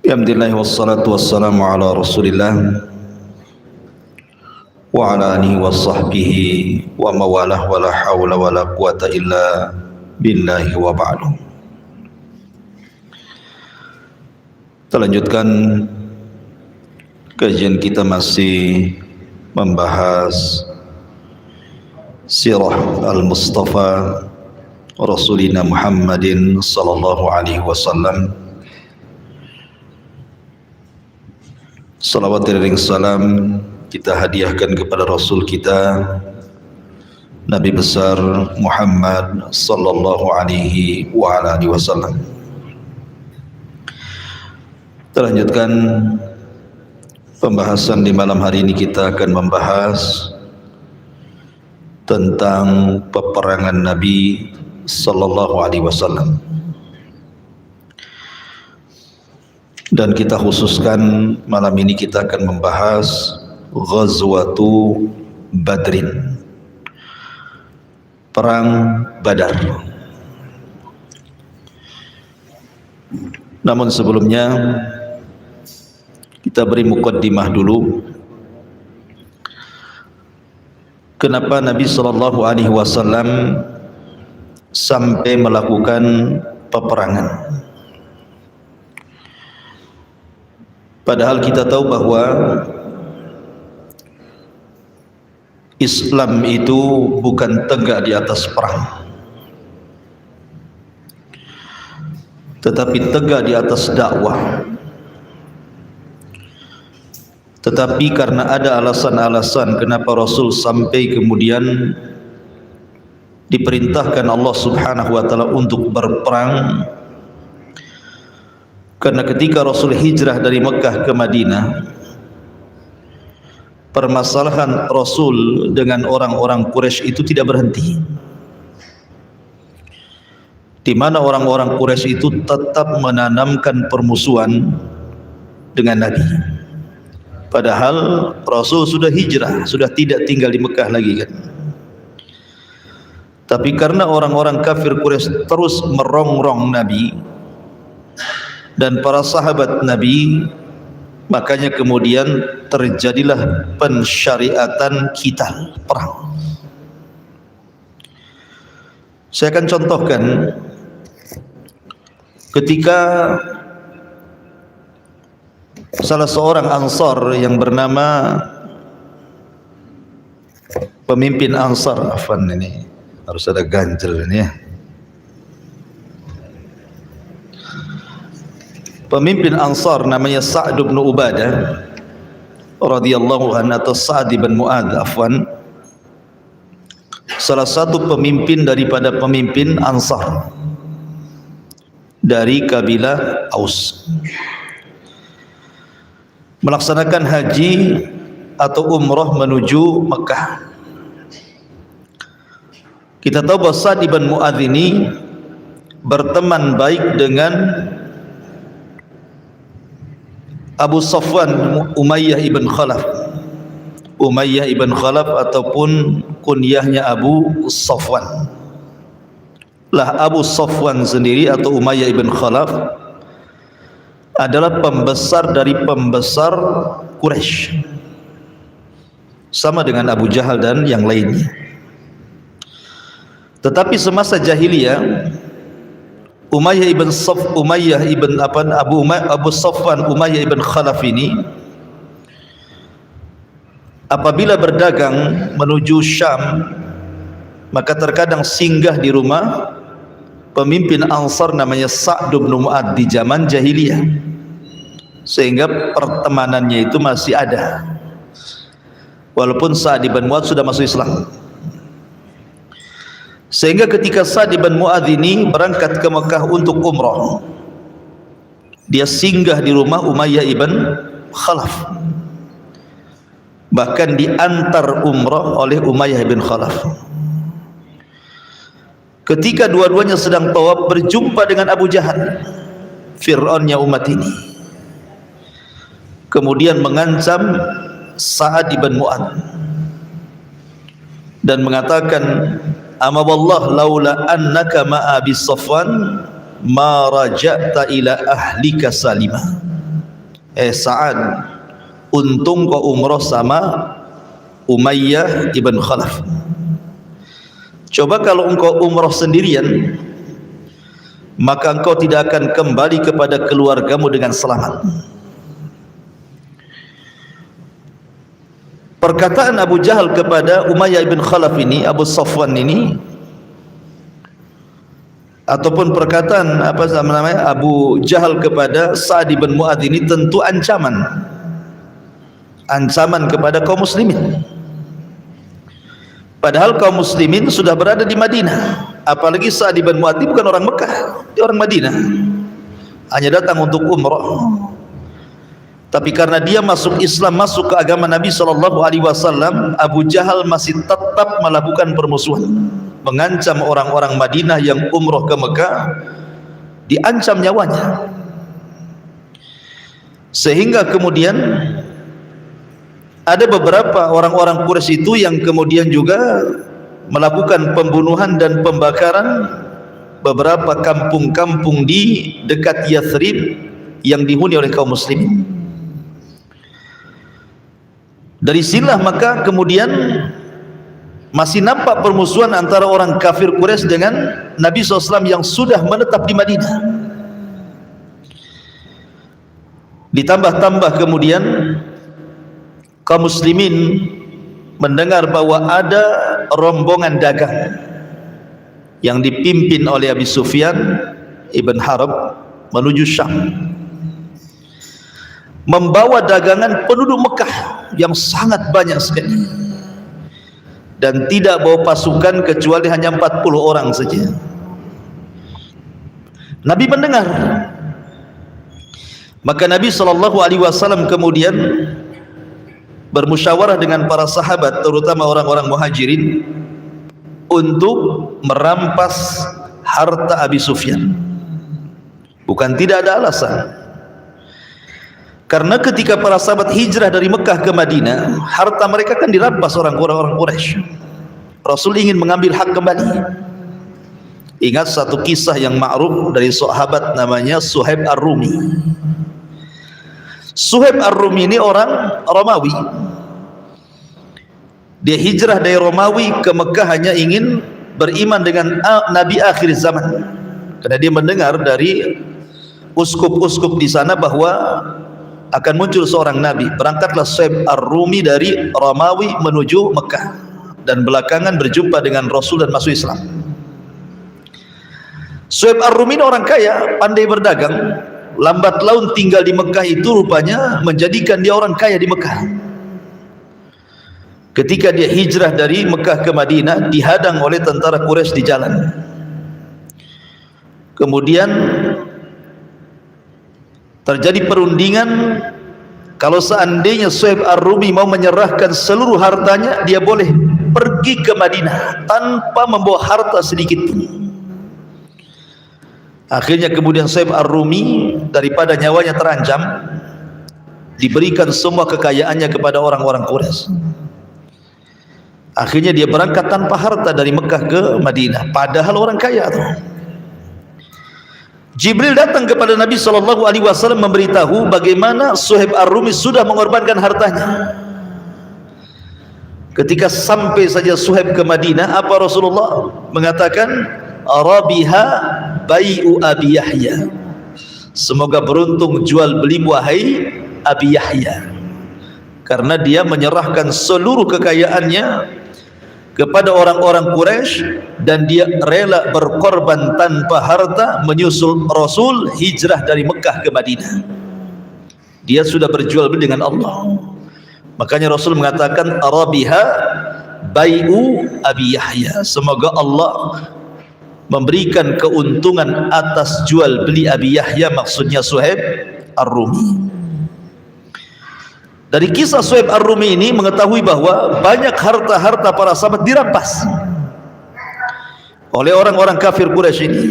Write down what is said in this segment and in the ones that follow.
Alhamdulillah wassalatu wassalamu ala Rasulillah wa ala alihi wa sahbihi wa mawalah wa la hawla wa la quwata illa billahi wa ba'du. Kita lanjutkan kajian kita, masih membahas sirah al-Mustafa Rasulina Muhammadin sallallahu alaihi wasallam. Salawat dan salam kita hadiahkan kepada Rasul kita, Nabi besar Muhammad sallallahu alaihi wa ala alihi wasallam. Kita lanjutkan pembahasan di malam hari ini. Kita akan membahas tentang peperangan Nabi sallallahu alaihi wasallam. Dan kita khususkan malam ini kita akan membahas Ghazwatu Badrin, Perang Badar. Namun sebelumnya kita beri muqaddimah dulu. Kenapa Nabi sallallahu alaihi wasallam sampai melakukan peperangan? Padahal kita tahu bahwa Islam itu bukan tegak di atas perang, tetapi tegak di atas dakwah. Tetapi karena ada alasan-alasan kenapa Rasul sampai kemudian diperintahkan Allah Subhanahu wa taala untuk berperang. Karena ketika Rasul hijrah dari Mekah ke Madinah, permasalahan Rasul dengan orang-orang Quraisy itu tidak berhenti, di mana orang-orang Quraisy itu tetap menanamkan permusuhan dengan Nabi. Padahal Rasul sudah hijrah, sudah tidak tinggal di Mekah lagi kan. Tapi karena orang-orang kafir Quraisy terus merongrong Nabi dan para sahabat Nabi, makanya kemudian terjadilah pensyariatan qital, perang. Saya akan contohkan ketika salah seorang Ansar yang bernama pemimpin Ansar, ini harus ada ganjel ini ya. Pemimpin Ansar namanya Sa'd bin Ubadah radhiyallahu anhu, atau Sa'd bin Mu'adz salah satu pemimpin daripada pemimpin Ansar dari kabilah Aus, melaksanakan haji atau umrah menuju Mekah. Kita tahu bahwa Sa'd bin Mu'adz ini berteman baik dengan Abu Safwan Umayyah ibn Khalaf. Umayyah ibn Khalaf ataupun kunyahnya Abu Safwan. Lah Abu Safwan sendiri atau Umayyah ibn Khalaf adalah pembesar dari pembesar Quraisy, sama dengan Abu Jahal dan yang lainnya. Tetapi semasa jahiliyah, Umayyah ibn Abu Safwan Umayyah ibn Khalaf ini apabila berdagang menuju Syam, maka terkadang singgah di rumah pemimpin Ansar namanya Sa'd bin Mu'adz di zaman jahiliyah, sehingga pertemanannya itu masih ada walaupun Sa'd bin Mu'adz sudah masuk Islam. Sehingga ketika Sa'd bin Mu'adz ini berangkat ke Mekah untuk umrah, dia singgah di rumah Umayyah ibn Khalaf, bahkan diantar umrah oleh Umayyah ibn Khalaf. Ketika dua-duanya sedang tawaf, berjumpa dengan Abu Jahal, Fir'aunnya umat ini, kemudian mengancam Sa'd bin Mu'adz dan mengatakan, "Amma wallah laula annaka ma'a bis Safwan ma raja'ta ila ahlika salima." Sa'ad, untung kau umrah sama Umayyah ibn Khalaf. Coba kalau engkau umrah sendirian, maka engkau tidak akan kembali kepada keluargamu dengan selamat. Perkataan Abu Jahal kepada Umayyah ibn Khalaf ini, Abu Safwan ini, ataupun perkataan Abu Jahal kepada Sa'ad bin Mu'adz ini tentu ancaman kepada kaum muslimin. Padahal kaum muslimin sudah berada di Madinah, apalagi Sa'ad bin Mu'adz bukan orang Mekah, dia orang Madinah, hanya datang untuk umrah. Tapi karena dia masuk Islam, masuk ke agama Nabi SAW, Abu Jahal masih tetap melakukan permusuhan, mengancam orang-orang Madinah yang umrah ke Mekah, diancam nyawanya. Sehingga kemudian ada beberapa orang-orang Quraisy itu yang kemudian juga melakukan pembunuhan dan pembakaran beberapa kampung-kampung di dekat Yathrib yang dihuni oleh kaum muslimin. Dari sinilah maka kemudian masih nampak permusuhan antara orang kafir Quraisy dengan Nabi SAW yang sudah menetap di Madinah. Ditambah-tambah kemudian kaum muslimin mendengar bahwa ada rombongan dagang yang dipimpin oleh Abi Sufyan ibn Harb menuju Syam, membawa dagangan penduduk Mekah yang sangat banyak sekali, dan tidak bawa pasukan kecuali hanya 40 orang saja. Nabi mendengar, maka Nabi SAW kemudian bermusyawarah dengan para sahabat, terutama orang-orang muhajirin, untuk merampas harta Abi Sufyan. Bukan tidak ada alasan, karena ketika para sahabat hijrah dari Mekah ke Madinah, harta mereka kan dirampas orang-orang Quraisy. Rasul ingin mengambil hak kembali. Ingat satu kisah yang ma'ruf dari sahabat namanya Suhaib Ar-Rumi. Suhaib Ar-Rumi ini orang Romawi. Dia hijrah dari Romawi ke Mekah hanya ingin beriman dengan Nabi akhir zaman, karena dia mendengar dari uskup-uskup di sana bahwa akan muncul seorang nabi. Berangkatlah Suhaib Ar-Rumi dari Romawi menuju Mekah, dan belakangan berjumpa dengan Rasul dan masuk Islam. Suhaib Ar-Rumi ini orang kaya, pandai berdagang, lambat laun tinggal di Mekah itu rupanya menjadikan dia orang kaya di Mekah. Ketika dia hijrah dari Mekah ke Madinah, dihadang oleh tentara Quraisy di jalan. Kemudian terjadi perundingan, kalau seandainya Suhaib Ar-Rumi mau menyerahkan seluruh hartanya, dia boleh pergi ke Madinah tanpa membawa harta sedikit pun. Akhirnya kemudian Suhaib Ar-Rumi, daripada nyawanya terancam, diberikan semua kekayaannya kepada orang-orang Quraisy. Akhirnya dia berangkat tanpa harta dari Mekah ke Madinah, padahal orang kaya tuh. Jibril datang kepada Nabi SAW memberitahu bagaimana Suhaib Ar-Rumi sudah mengorbankan hartanya. Ketika sampai saja Suhaib ke Madinah, apa Rasulullah mengatakan? Rabiha bai'u Abi Yahya. Semoga beruntung jual beli wahai Abi Yahya, karena dia menyerahkan seluruh kekayaannya kepada orang-orang Quraisy, dan dia rela berkorban tanpa harta menyusul Rasul hijrah dari Mekah ke Madinah. Dia sudah berjual beli dengan Allah. Makanya Rasul mengatakan Arabiha bai'u Abi Yahya, semoga Allah memberikan keuntungan atas jual beli Abi Yahya, maksudnya Suhaib Ar-Rumi. Dari kisah Suhaib Ar-Rumi ini mengetahui bahwa banyak harta-harta para sahabat dirampas oleh orang-orang kafir Quraisy ini.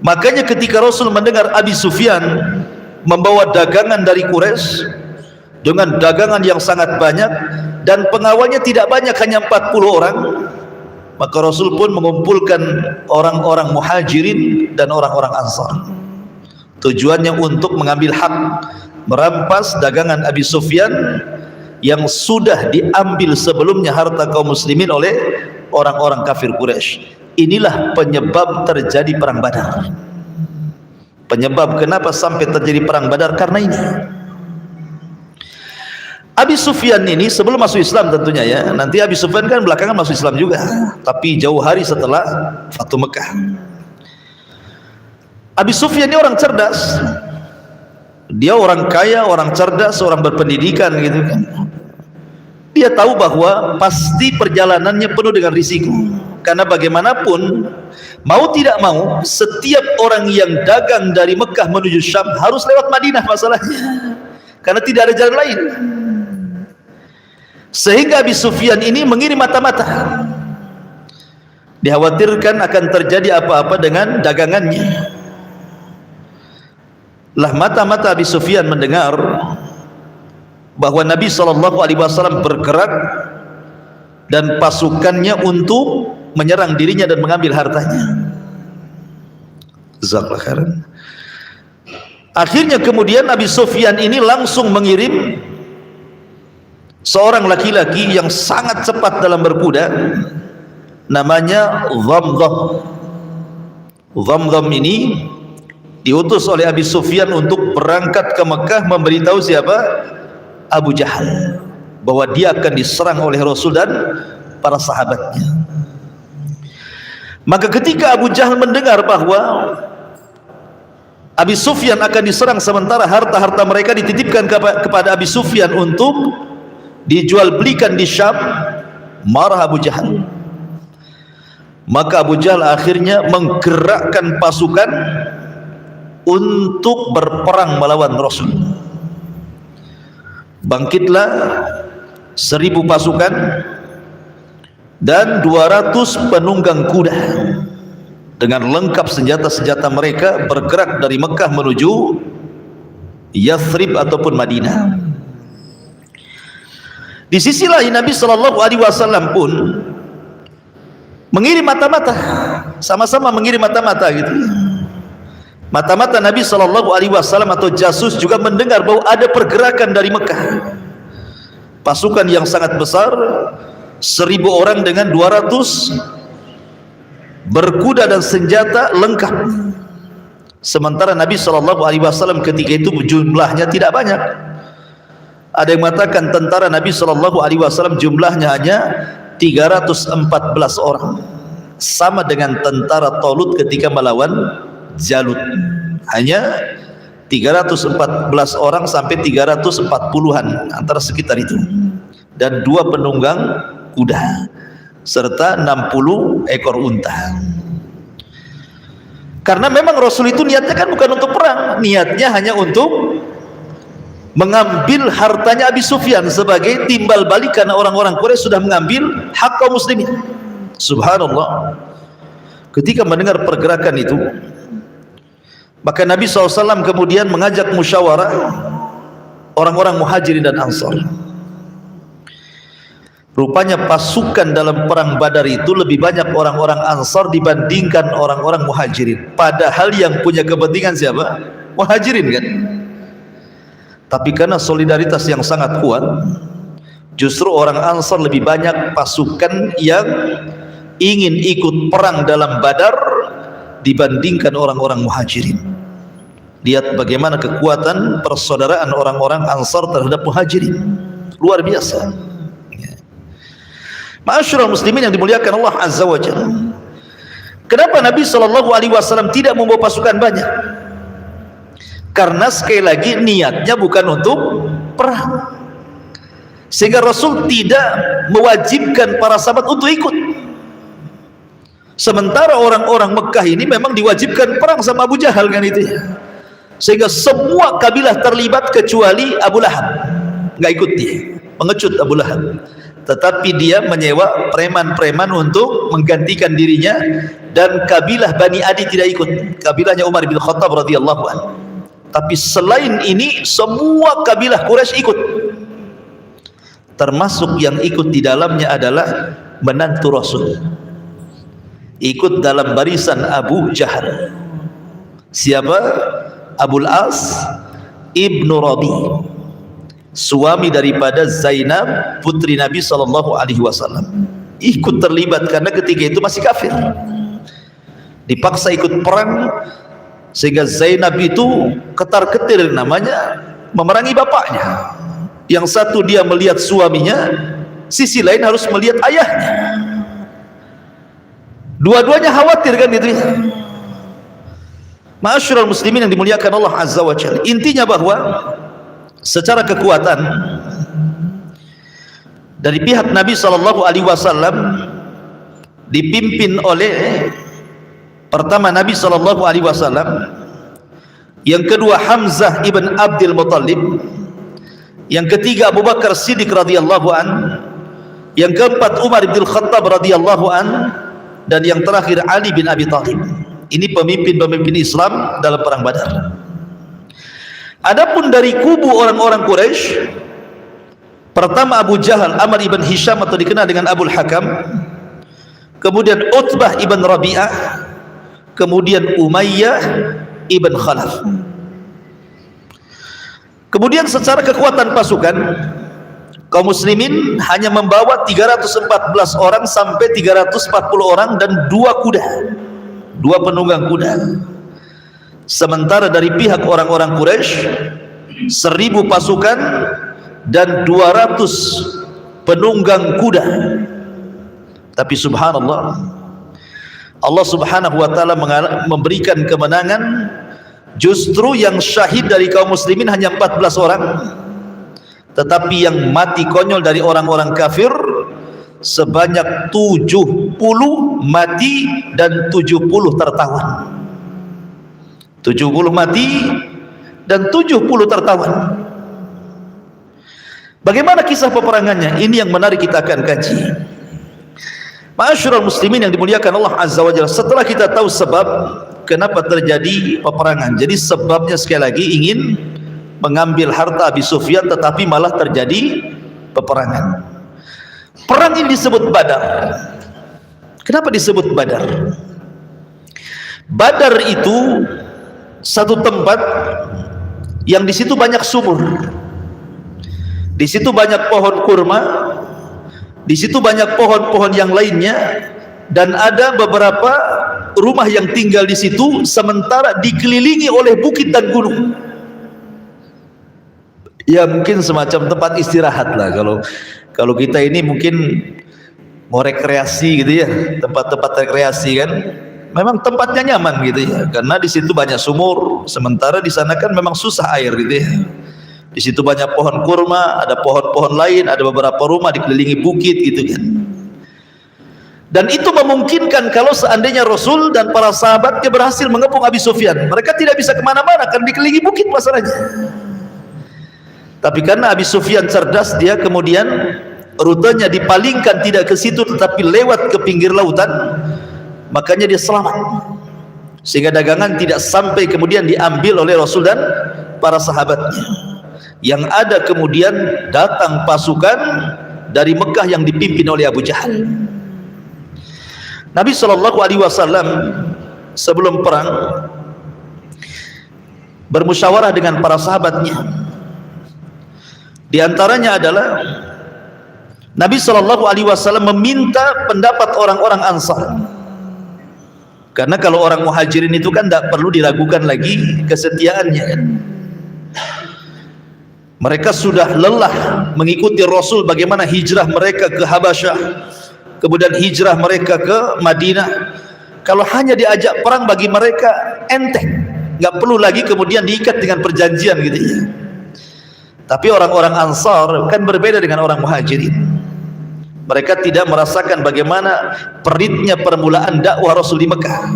Makanya ketika Rasul mendengar Abi Sufyan membawa dagangan dari Quraisy dengan dagangan yang sangat banyak, dan pengawalnya tidak banyak, hanya 40 orang, maka Rasul pun mengumpulkan orang-orang muhajirin dan orang-orang ansar. Tujuannya untuk mengambil hak merampas dagangan Abi Sufyan yang sudah diambil sebelumnya harta kaum muslimin oleh orang-orang kafir Quraisy. Inilah penyebab terjadi perang Badar. Penyebab kenapa sampai terjadi perang Badar karena ini. Abi Sufyan ini sebelum masuk Islam tentunya ya. Nanti Abi Sufyan kan belakangan masuk Islam juga, tapi jauh hari setelah Fatu Mekah. Abi Sufyan ini orang cerdas. Dia orang kaya, orang cerdas, orang berpendidikan gitu kan. Dia tahu bahwa pasti perjalanannya penuh dengan risiko. Karena bagaimanapun, mau tidak mau, setiap orang yang dagang dari Mekah menuju Syam harus lewat Madinah masalahnya. Karena tidak ada jalan lain. Sehingga Abi Sufyan ini mengirim mata-mata. Dikhawatirkan akan terjadi apa-apa dengan dagangannya. Lah mata-mata Abi Sufyan mendengar bahwa Nabi SAW bergerak dan pasukannya untuk menyerang dirinya dan mengambil hartanya. Jazakallahu khairan. Akhirnya kemudian Abi Sufyan ini langsung mengirim seorang laki-laki yang sangat cepat dalam berkuda, namanya Dhamdham. Dhamdham ini diutus oleh Abi Sufyan untuk berangkat ke Mekah memberitahu siapa? Abu Jahal, bahwa dia akan diserang oleh Rasul dan para sahabatnya. Maka ketika Abu Jahal mendengar bahwa Abi Sufyan akan diserang sementara harta-harta mereka dititipkan kepada Abi Sufyan untuk dijual belikan di Syam, marah Abu Jahal. Maka Abu Jahal akhirnya menggerakkan pasukan untuk berperang melawan Rasul. Bangkitlah 1000 pasukan dan 200 penunggang kuda dengan lengkap senjata-senjata mereka, bergerak dari Mekah menuju Yathrib ataupun Madinah. Di sisi lain Nabi SAW pun mengirim mata-mata, sama-sama mengirim mata-mata gitu. Mata-mata Nabi SAW atau jasus juga mendengar bahwa ada pergerakan dari Mekah. Pasukan yang sangat besar, 1000 orang dengan 200 berkuda dan senjata lengkap. Sementara Nabi SAW ketika itu jumlahnya tidak banyak. Ada yang mengatakan tentara Nabi SAW jumlahnya hanya 314 orang, sama dengan tentara Talut ketika melawan Jalut, hanya 314 orang sampai 340-an antara sekitar itu, dan 2 penunggang kuda serta 60 ekor unta. Karena memang Rasul itu niatnya kan bukan untuk perang, niatnya hanya untuk mengambil hartanya Abi Sufyan sebagai timbal balik karena orang-orang Quraisy sudah mengambil hak kaum muslimin. Subhanallah. Ketika mendengar pergerakan itu, maka Nabi SAW kemudian mengajak musyawarah orang-orang Muhajirin dan Ansar. Rupanya pasukan dalam perang Badar itu lebih banyak orang-orang Ansar dibandingkan orang-orang Muhajirin. Padahal yang punya kepentingan siapa? Muhajirin kan? Tapi karena solidaritas yang sangat kuat, justru orang Ansar lebih banyak pasukan yang ingin ikut perang dalam Badar dibandingkan orang-orang Muhajirin. Lihat bagaimana kekuatan persaudaraan orang-orang Ansar terhadap Muhajirin, luar biasa. Ma'asyiral muslimin yang dimuliakan Allah Azza wa Jalla. Kenapa Nabi SAW tidak membawa pasukan banyak? Karena sekali lagi niatnya bukan untuk perang, sehingga Rasul tidak mewajibkan para sahabat untuk ikut. Sementara orang-orang Mekah ini memang diwajibkan perang sama Abu Jahal kan itu ya. Sehingga semua kabilah terlibat kecuali Abu Lahab, nggak ikut dia, mengecut Abu Lahab. Tetapi dia menyewa preman-preman untuk menggantikan dirinya, dan kabilah Bani Adi tidak ikut, kabilahnya Umar bin Khattab radhiyallahu anhu. Tapi selain ini semua kabilah Quraisy ikut, termasuk yang ikut di dalamnya adalah menantu Rasul, ikut dalam barisan Abu Jahal. Siapa? Abul As ibnu Rabi, suami daripada Zainab putri Nabi SAW, ikut terlibat karena ketika itu masih kafir, dipaksa ikut perang, sehingga Zainab itu ketar-ketir namanya memerangi bapaknya. Yang satu dia melihat suaminya, sisi lain harus melihat ayahnya. Dua-duanya khawatir kan gitu ya. Ma'asyiral muslimin yang dimuliakan Allah Azza wa Jalla, intinya bahwa secara kekuatan dari pihak Nabi SAW dipimpin oleh pertama Nabi SAW, yang kedua Hamzah ibn Abdul Muttalib, yang ketiga Abu Bakar Siddiq radhiyallahu an, yang keempat Umar bin Khattab radhiyallahu an, dan yang terakhir Ali bin Abi Thalib. Ini pemimpin-pemimpin Islam dalam perang Badar. Adapun dari kubu orang-orang Quraisy, pertama Abu Jahal Amr ibn Hisham atau dikenal dengan Abul Hakam, kemudian Utbah ibn Rabi'ah, kemudian Umayyah ibn Khalaf. Kemudian secara kekuatan pasukan, kaum muslimin hanya membawa 314 orang sampai 340 orang dan 2 kuda, 2 penunggang kuda. Sementara dari pihak orang-orang Quraisy 1000 pasukan dan 200 penunggang kuda. Tapi subhanallah, Allah subhanahu wa ta'ala memberikan kemenangan. Justru yang syahid dari kaum muslimin hanya 14 orang, tetapi yang mati konyol dari orang-orang kafir sebanyak 70 mati dan 70 tertawan. 70 mati dan 70 tertawan. Bagaimana kisah peperangannya? Ini yang menarik, kita akan kaji. Ma'asyiral muslimin yang dimuliakan Allah Azza wa Jalla, setelah kita tahu sebab kenapa terjadi peperangan, jadi sebabnya sekali lagi ingin mengambil harta Abi Sufyan, tetapi malah terjadi peperangan. Perang ini disebut Badar. Kenapa disebut Badar? Badar itu satu tempat yang di situ banyak sumur, di situ banyak pohon kurma, di situ banyak pohon-pohon yang lainnya, dan ada beberapa rumah yang tinggal di situ, sementara dikelilingi oleh bukit dan gunung. Ya mungkin semacam tempat istirahat lah. Kalau kita ini mungkin mau rekreasi gitu ya, tempat-tempat rekreasi kan, memang tempatnya nyaman gitu ya, karena di situ banyak sumur, sementara di sana kan memang susah air gitu ya. Di situ banyak pohon kurma, ada pohon-pohon lain, ada beberapa rumah dikelilingi bukit gitu kan. Dan itu memungkinkan kalau seandainya Rasul dan para sahabatnya berhasil mengepung Abi Sufyan, mereka tidak bisa kemana-mana karena dikelilingi bukit masalahnya. Tapi karena Abi Sufyan cerdas, dia kemudian rutenya dipalingkan tidak ke situ tetapi lewat ke pinggir lautan, makanya dia selamat, sehingga dagangan tidak sampai kemudian diambil oleh Rasul dan para sahabatnya. Yang ada kemudian datang pasukan dari Mekah yang dipimpin oleh Abu Jahal. Nabi SAW sebelum perang bermusyawarah dengan para sahabatnya. Di antaranya adalah Nabi SAW meminta pendapat orang-orang Ansar, karena kalau orang Muhajirin itu kan tidak perlu diragukan lagi kesetiaannya kan. Mereka sudah lelah mengikuti Rasul, bagaimana hijrah mereka ke Habasyah, kemudian hijrah mereka ke Madinah. Kalau hanya diajak perang bagi mereka enteng, nggak perlu lagi kemudian diikat dengan perjanjian gitu ya. Tapi orang-orang Ansar kan berbeda dengan orang Muhajirin. Mereka tidak merasakan bagaimana peritnya permulaan dakwah Rasul di Mekah.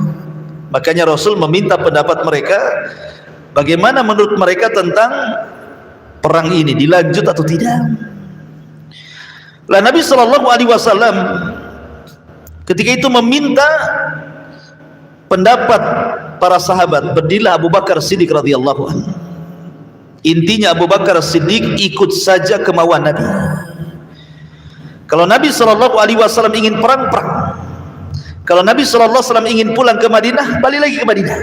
Makanya Rasul meminta pendapat mereka, bagaimana menurut mereka tentang perang ini, dilanjut atau tidak. Lah Nabi SAW ketika itu meminta pendapat para sahabat. Berdirilah Abu Bakar Siddiq radhiyallahu anhu. Intinya Abu Bakar Siddiq ikut saja kemauan Nabi. Kalau Nabi SAW ingin perang, perang. Kalau Nabi SAW ingin pulang ke Madinah, balik lagi ke Madinah.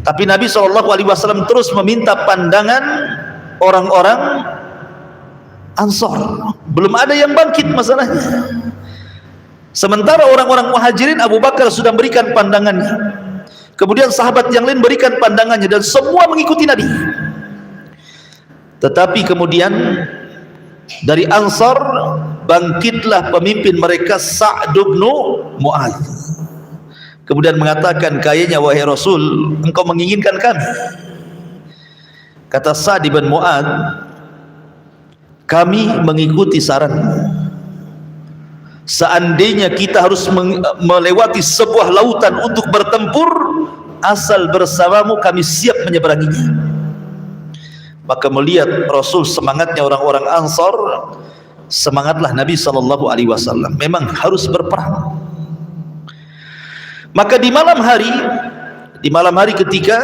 Tapi Nabi SAW terus meminta pandangan orang-orang Ansor. Belum ada yang bangkit masalahnya. Sementara orang-orang Muhajirin, Abu Bakar sudah berikan pandangannya, kemudian sahabat yang lain berikan pandangannya, dan semua mengikuti Nabi. Tetapi kemudian dari Ansar bangkitlah pemimpin mereka, Sa'd bin Mu'adz. Kemudian mengatakan, kayaknya wahai Rasul, engkau menginginkan kami. Kata Sa'd bin Mu'adz, kami mengikuti saranmu. Seandainya kita harus melewati sebuah lautan untuk bertempur, asal bersamamu kami siap menyeberanginya. Maka melihat Rasul semangatnya orang-orang Ansar, semangatlah Nabi SAW. Memang harus berperang. Maka di malam hari ketika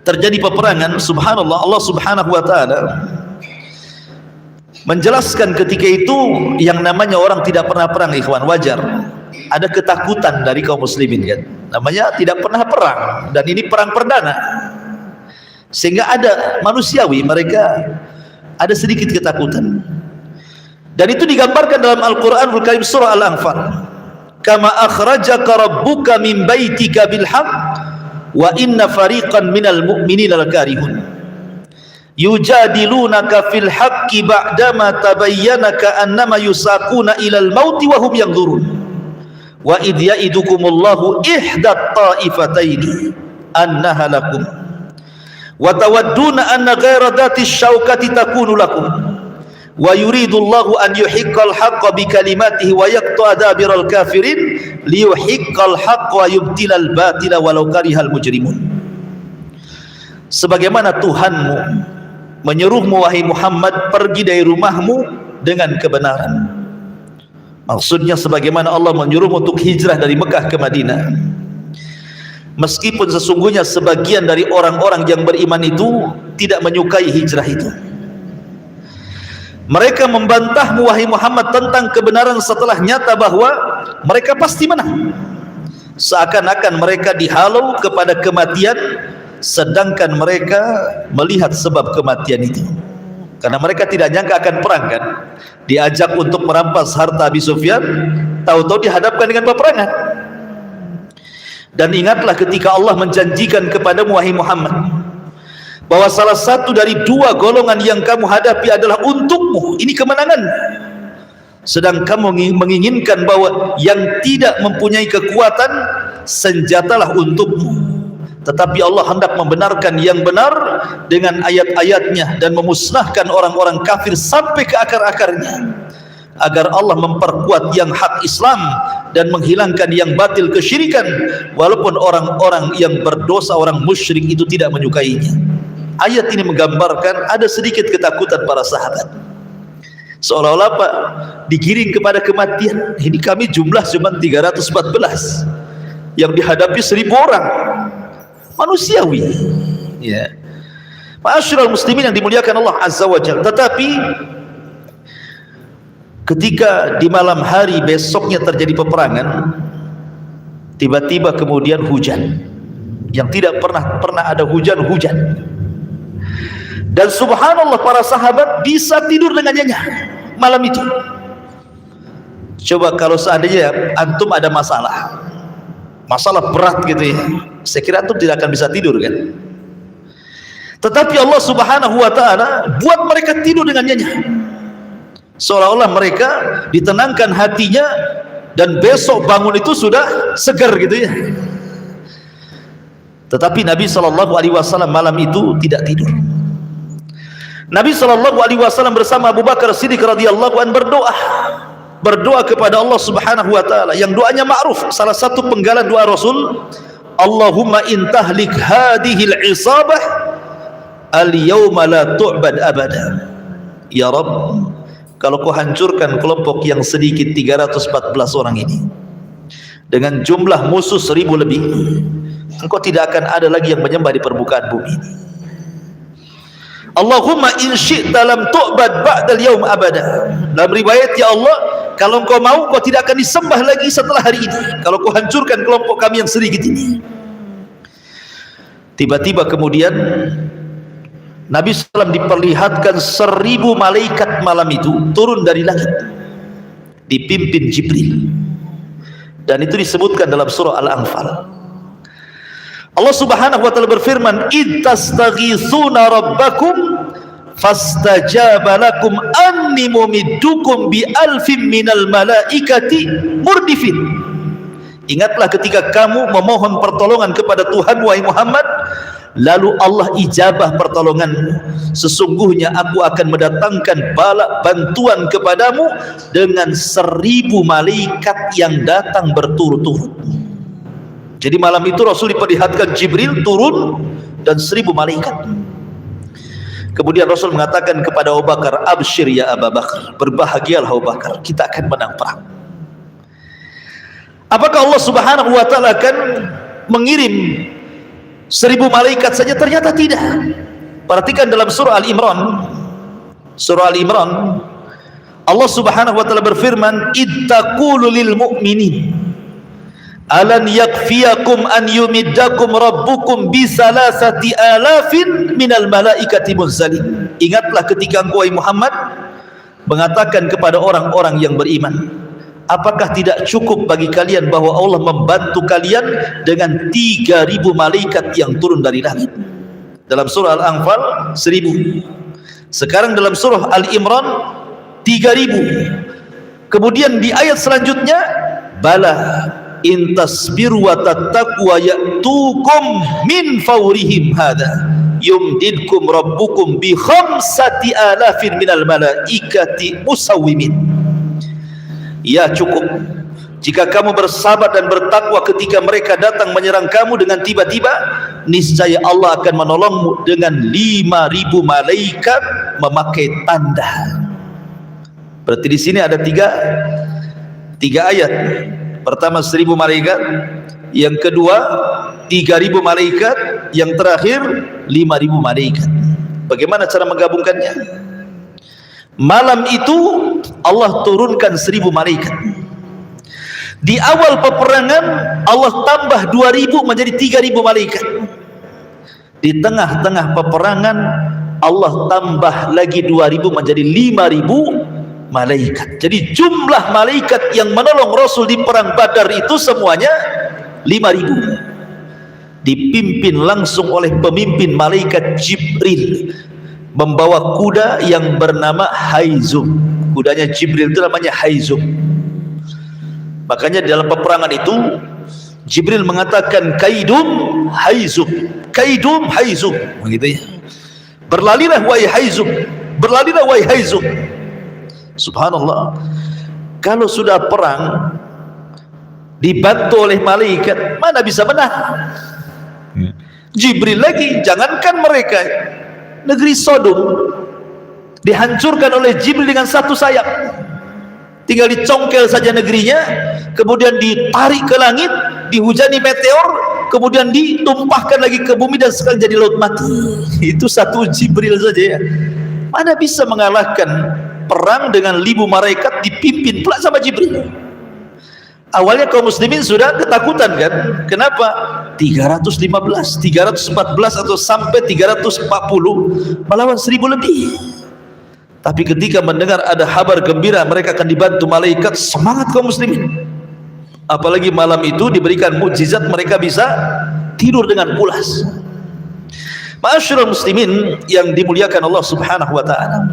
terjadi peperangan, subhanallah, Allah Subhanahu wa taala menjelaskan ketika itu yang namanya orang tidak pernah perang, ikhwan, wajar. Ada ketakutan dari kaum muslimin kan. Namanya tidak pernah perang, dan ini perang perdana. Sehingga ada manusiawi, mereka ada sedikit ketakutan. Dan itu digambarkan dalam Al-Qur'anul Karim surah Al-Anfal. Kama akhrajaka rabbuka min baitika bil haqq wa inna fariqan minal mu'minina lakarihun. Yujadilunaka fil haqqi ba'dama tabayyana ka'annama yusaquna ilal mauti wa hum yanzurun wa idh ya'idukumullahu ihdat ta'ifataini annaha lakum wa tawadduna anna ghayra dhati syaukati takunu lakum wa yuridullahu an yuhiqqal haqqa bi kalimatihi wa yaqta'a dabiral kafirin liyuhiqqal haqqa wa yubtilal batila walau karihal mujrimun. Sebagaimana Tuhanmu menyuruhmu wahai Muhammad, pergi dari rumahmu dengan kebenaran. Maksudnya sebagaimana Allah menyuruhmu untuk hijrah dari Mekah ke Madinah. Meskipun sesungguhnya sebagian dari orang-orang yang beriman itu tidak menyukai hijrah itu. Mereka membantahmu wahai Muhammad tentang kebenaran setelah nyata bahwa mereka pasti menang. Seakan-akan mereka dihalau kepada kematian, sedangkan mereka melihat sebab kematian itu. Karena mereka tidak nyangka akan perang kan. Diajak untuk merampas harta Abi Sufyan, tahu-tahu dihadapkan dengan peperangan. Dan ingatlah ketika Allah menjanjikan kepadamu wahai Muhammad bahwa salah satu dari dua golongan yang kamu hadapi adalah untukmu, ini kemenangan. Sedang kamu menginginkan bahwa yang tidak mempunyai kekuatan, senjatalah untukmu. Tetapi Allah hendak membenarkan yang benar dengan ayat-ayatnya dan memusnahkan orang-orang kafir sampai ke akar-akarnya, agar Allah memperkuat yang hak Islam dan menghilangkan yang batil kesyirikan, walaupun orang-orang yang berdosa, orang musyrik itu tidak menyukainya. Ayat ini menggambarkan ada sedikit ketakutan para sahabat, seolah-olah Pak digiring kepada kematian. Ini kami jumlah cuma 314, yang dihadapi 1000 orang. Manusiawi ya, ma'asyiral muslimin yang dimuliakan Allah Azza wa Jalla. Tetapi ketika di malam hari besoknya terjadi peperangan, tiba-tiba kemudian hujan yang tidak pernah ada hujan. Dan subhanallah, para sahabat bisa tidur dengan nyenyak malam itu. Coba kalau seandainya antum ada masalah berat gitu ya, saya kira antum tidak akan bisa tidur kan. Tetapi Allah Subhanahu wa taala buat mereka tidur dengan nyenyak, seolah-olah mereka ditenangkan hatinya, dan besok bangun itu sudah segar gitu ya. Tetapi Nabi SAW malam itu tidak tidur. Nabi SAW bersama Abu Bakar Siddiq radhiyallahu anhu berdoa kepada Allah Subhanahu wa taala, yang doanya ma'ruf. Salah satu penggalan doa Rasul, Allahumma intahlik hadhil isabah al-yawma la tu'bad abada. Ya Rabb, kalau kau hancurkan kelompok yang sedikit 314 orang ini dengan jumlah musuh 1000 lebih, engkau tidak akan ada lagi yang menyembah di permukaan bumi ini. Allahumma in syi'ta lam tu'bad ba'dal yawm abada. Dalam riwayat, ya Allah, kalau engkau mau, kau tidak akan disembah lagi setelah hari ini, kalau kau hancurkan kelompok kami yang sedikit ini. Tiba-tiba kemudian Nabi SAW diperlihatkan 1000 malaikat malam itu turun dari langit, dipimpin Jibril, dan itu disebutkan dalam surah Al-Anfal. Allah Subhanahu wa taala berfirman, "Id tastaghitsuna rabbakum fastajaba lakum anni mumiddukum bi alfin minal malaikati murdifin." Ingatlah ketika kamu memohon pertolongan kepada Tuhan, wahai Muhammad, lalu Allah ijabah pertolonganmu. Sesungguhnya aku akan mendatangkan bala bantuan kepadamu dengan 1000 malaikat yang datang berturut-turut. Jadi malam itu Rasul diperlihatkan Jibril turun dan 1000 malaikat. Kemudian Rasul mengatakan kepada Abu Bakar, "Absyir ya Abu Bakar, berbahagialah Abu Bakar, kita akan menang perang." Apakah Allah Subhanahu wa taala akan mengirim 1000 malaikat saja? Ternyata tidak. Perhatikan dalam surah Al-Imran. Surah Al-Imran, Allah Subhanahu wa taala berfirman, "Id taqulu lil mu'minin alan yakfiyakum an yumiddakum rabbukum bi salasati alafin minal malaikati munzalin." Ingatlah ketika engkau Muhammad mengatakan kepada orang-orang yang beriman, apakah tidak cukup bagi kalian bahwa Allah membantu kalian dengan 3000 malaikat yang turun dari langit? Dalam surah Al-Anfal 1000. Sekarang dalam surah Al-Imran 3000. Kemudian di ayat selanjutnya, bala in tasbiru wa tattaqu wa ya'tukum min fawrihim hadha yumdidkum rabbukum bi 5000 minal malaikati musawwimin. Ya, cukup jika kamu bersabar dan bertakwa ketika mereka datang menyerang kamu dengan tiba-tiba, niscaya Allah akan menolongmu dengan 5000 malaikat memakai tanda. Berarti di sini ada tiga ayat. Pertama 1000 malaikat, yang kedua 3000 malaikat, yang terakhir 5000 malaikat. Bagaimana cara menggabungkannya? Malam itu Allah turunkan 1000 malaikat. Di awal peperangan Allah tambah 2000 menjadi 3000 malaikat. Di tengah-tengah peperangan Allah tambah lagi 2000 menjadi 5000 malaikat. Jadi jumlah malaikat yang menolong Rasul di perang Badar itu semuanya 5000. Dipimpin langsung oleh pemimpin malaikat Jibril, membawa kuda yang bernama Haizum. Kudanya Jibril itu namanya Haizum. Makanya dalam peperangan itu Jibril mengatakan, "Kaidum Haizum, Kaidum Haizum," begitu ya. Berlalilah wahai Haizum, berlalilah wahai Haizum. Subhanallah. Kalau sudah perang dibantu oleh malaikat, mana bisa menang? Jibril lagi, jangankan mereka, negeri Sodom dihancurkan oleh Jibril dengan satu sayap. Tinggal dicongkel saja negerinya, kemudian ditarik ke langit, dihujani meteor, kemudian ditumpahkan lagi ke bumi dan sekali jadi laut mati. Itu satu Jibril saja ya. Mana bisa mengalahkan perang dengan 1000 malaikat dipimpin pula sama Jibril? Awalnya kaum muslimin sudah ketakutan kan? Kenapa? 315, 314 atau sampai 340 melawan 1000 lebih. Tapi ketika mendengar ada kabar gembira mereka akan dibantu malaikat, semangat kaum muslimin. Apalagi malam itu diberikan mukjizat, mereka bisa tidur dengan pulas. Ma'asyiral muslimin yang dimuliakan Allah Subhanahu wa taala.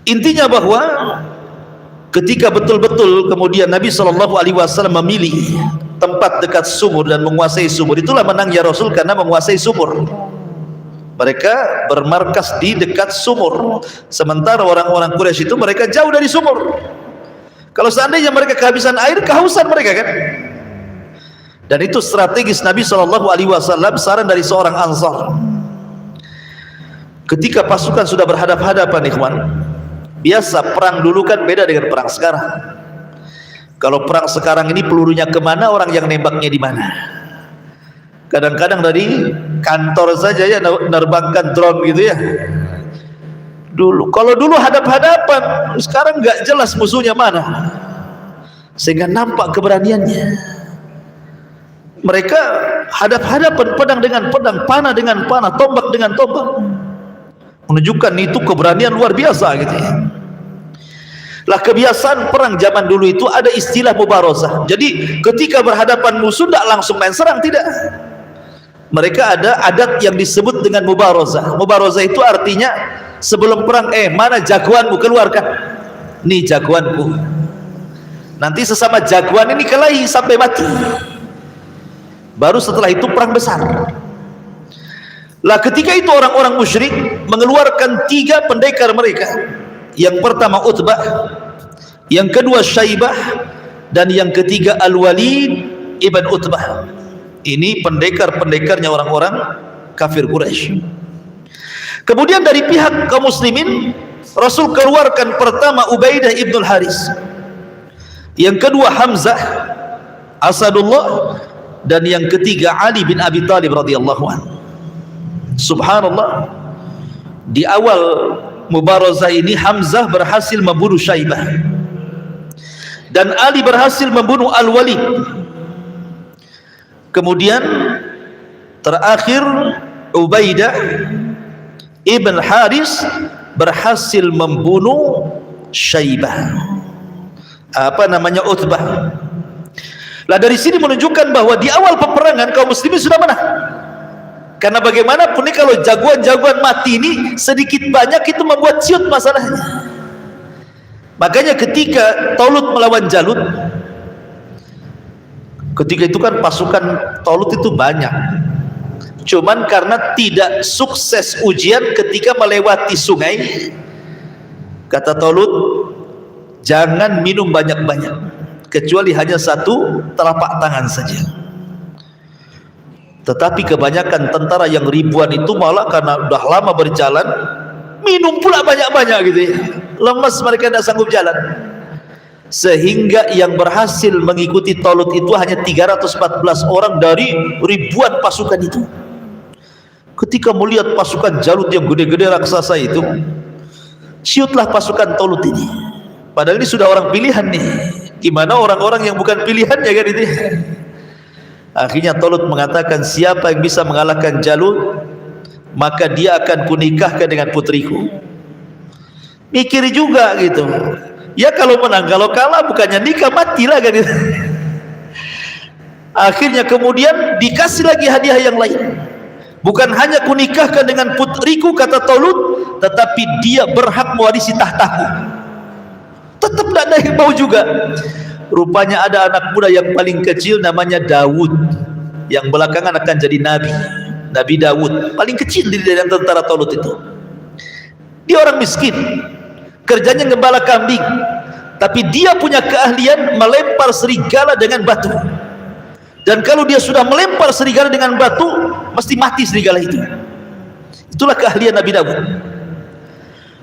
Intinya bahwa ketika betul-betul kemudian Nabi SAW memilih tempat dekat sumur dan menguasai sumur, itulah menangnya Rasul karena menguasai sumur. Mereka bermarkas di dekat sumur, sementara orang-orang Quraisy itu mereka jauh dari sumur. Kalau seandainya mereka kehabisan air, kehausan mereka kan. Dan itu strategis Nabi SAW, saran dari seorang Ansar. Ketika pasukan sudah berhadap-hadapan, ikhwan, biasa perang dulu kan beda dengan perang sekarang. Kalau perang sekarang ini pelurunya kemana, orang yang nembaknya di mana. Kadang-kadang dari kantor saja ya menerbangkan drone gitu ya. Kalau dulu hadap-hadapan, sekarang nggak jelas musuhnya mana, sehingga nampak keberaniannya. Mereka hadap-hadapan, pedang dengan pedang, panah dengan panah, tombak dengan tombak, menunjukkan itu keberanian luar biasa gitu ya. Lah kebiasaan perang zaman dulu itu ada istilah mubarozah. Jadi ketika berhadapan musuh tidak langsung main serang, tidak. Mereka ada adat yang disebut dengan mubarozah. Mubarozah itu artinya sebelum perang, mana jagoanmu, keluarkan. Nih jagoanku. Nanti sesama jagoan ini kelahi sampai mati. Baru setelah itu perang besar. Lah ketika itu orang-orang musyrik mengeluarkan 3 pendekar mereka. Yang pertama Utbah, yang kedua Syaibah, dan yang ketiga Al-Walid ibn Utbah. Ini pendekar-pendekarnya orang-orang kafir Quraisy. Kemudian dari pihak kaum muslimin, Rasul keluarkan pertama Ubaidah ibn Haris, yang kedua Hamzah Asadullah, dan yang ketiga Ali bin Abi Thalib radhiyallahu anhu. Subhanallah, di awal mubarazah ini Hamzah berhasil membunuh Syaibah dan Ali berhasil membunuh Al-Walid. Kemudian terakhir Ubaidah ibn Haris berhasil membunuh Syaibah, Utbah. Lah dari sini menunjukkan bahwa di awal peperangan kaum muslimin sudah menang. Karena bagaimanapun ini kalau jagoan-jagoan mati ini sedikit banyak itu membuat ciut masalahnya. Makanya ketika Talut melawan Jalut, ketika itu kan pasukan Talut itu banyak. Cuman karena tidak sukses ujian ketika melewati sungai, kata Talut, jangan minum banyak-banyak, kecuali hanya 1 telapak tangan saja. Tetapi kebanyakan tentara yang ribuan itu malah karena udah lama berjalan minum pula banyak-banyak gitu ya. Lemas, mereka tidak sanggup jalan. Sehingga yang berhasil mengikuti Talut itu hanya 314 orang dari ribuan pasukan itu. Ketika melihat pasukan Jalut yang gede-gede raksasa itu, ciutlah pasukan Talut ini. Padahal ini sudah orang pilihan nih. Gimana orang-orang yang bukan pilihan ya kan itu. Akhirnya Talut mengatakan, siapa yang bisa mengalahkan Jalut, maka dia akan kunikahkan dengan putriku. Mikir juga gitu. Ya kalau menang, kalau kalah bukannya nikah, matilah kan itu. Akhirnya kemudian dikasih lagi hadiah yang lain. Bukan hanya kunikahkan dengan putriku, kata Talut, tetapi dia berhak mewarisi tahtaku. Tetap tidak ada yang mau juga. Rupanya ada anak muda yang paling kecil namanya Daud, yang belakangan akan jadi nabi, Nabi Daud, paling kecil di dalam tentara Talut itu. Dia orang miskin, kerjanya gembala kambing, tapi dia punya keahlian melempar serigala dengan batu. Dan kalau dia sudah melempar serigala dengan batu, mesti mati serigala itu. Itulah keahlian Nabi Daud.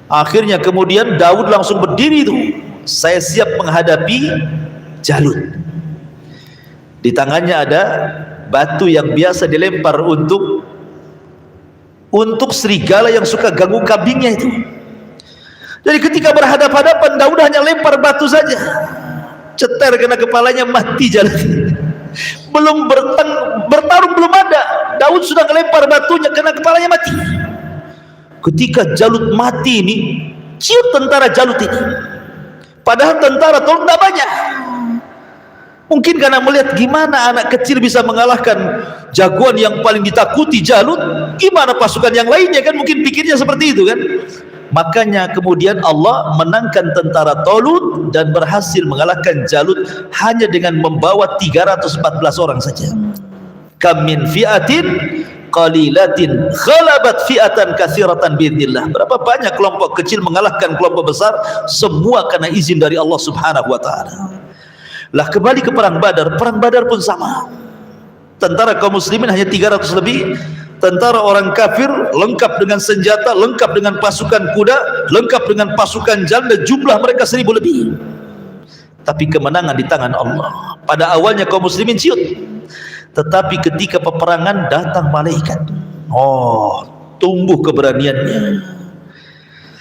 Akhirnya kemudian Daud langsung berdiri itu, saya siap menghadapi Jalut. Di tangannya ada batu yang biasa dilempar untuk serigala yang suka ganggu kambingnya itu. Jadi ketika berhadap-hadapan, Daud hanya lempar batu saja, ceter kena kepalanya, mati Jalut. Belum bertarung belum ada, Daud sudah melempar batunya, kena kepalanya, mati. Ketika Jalut mati ini, ciut tentara Jalut ini. Padahal tentara Talut tidak banyak. Mungkin karena melihat gimana anak kecil bisa mengalahkan jagoan yang paling ditakuti Jalut, gimana pasukan yang lainnya, kan mungkin pikirnya seperti itu kan. Makanya kemudian Allah menangkan tentara Talut dan berhasil mengalahkan Jalut hanya dengan membawa 314 orang saja. Kam min fi'atin qalilatin khalabat fi'atan katsiratan biidznillah. Berapa banyak kelompok kecil mengalahkan kelompok besar, semua karena izin dari Allah Subhanahu wa taala. Lah kembali ke perang Badar. Perang Badar pun sama. Tentara kaum muslimin hanya 300 lebih. Tentara orang kafir lengkap dengan senjata, lengkap dengan pasukan kuda, lengkap dengan pasukan jalan, dan jumlah mereka 1000 lebih. Tapi kemenangan di tangan Allah. Pada awalnya kaum muslimin ciut, tetapi ketika peperangan datang malaikat. Tumbuh keberaniannya.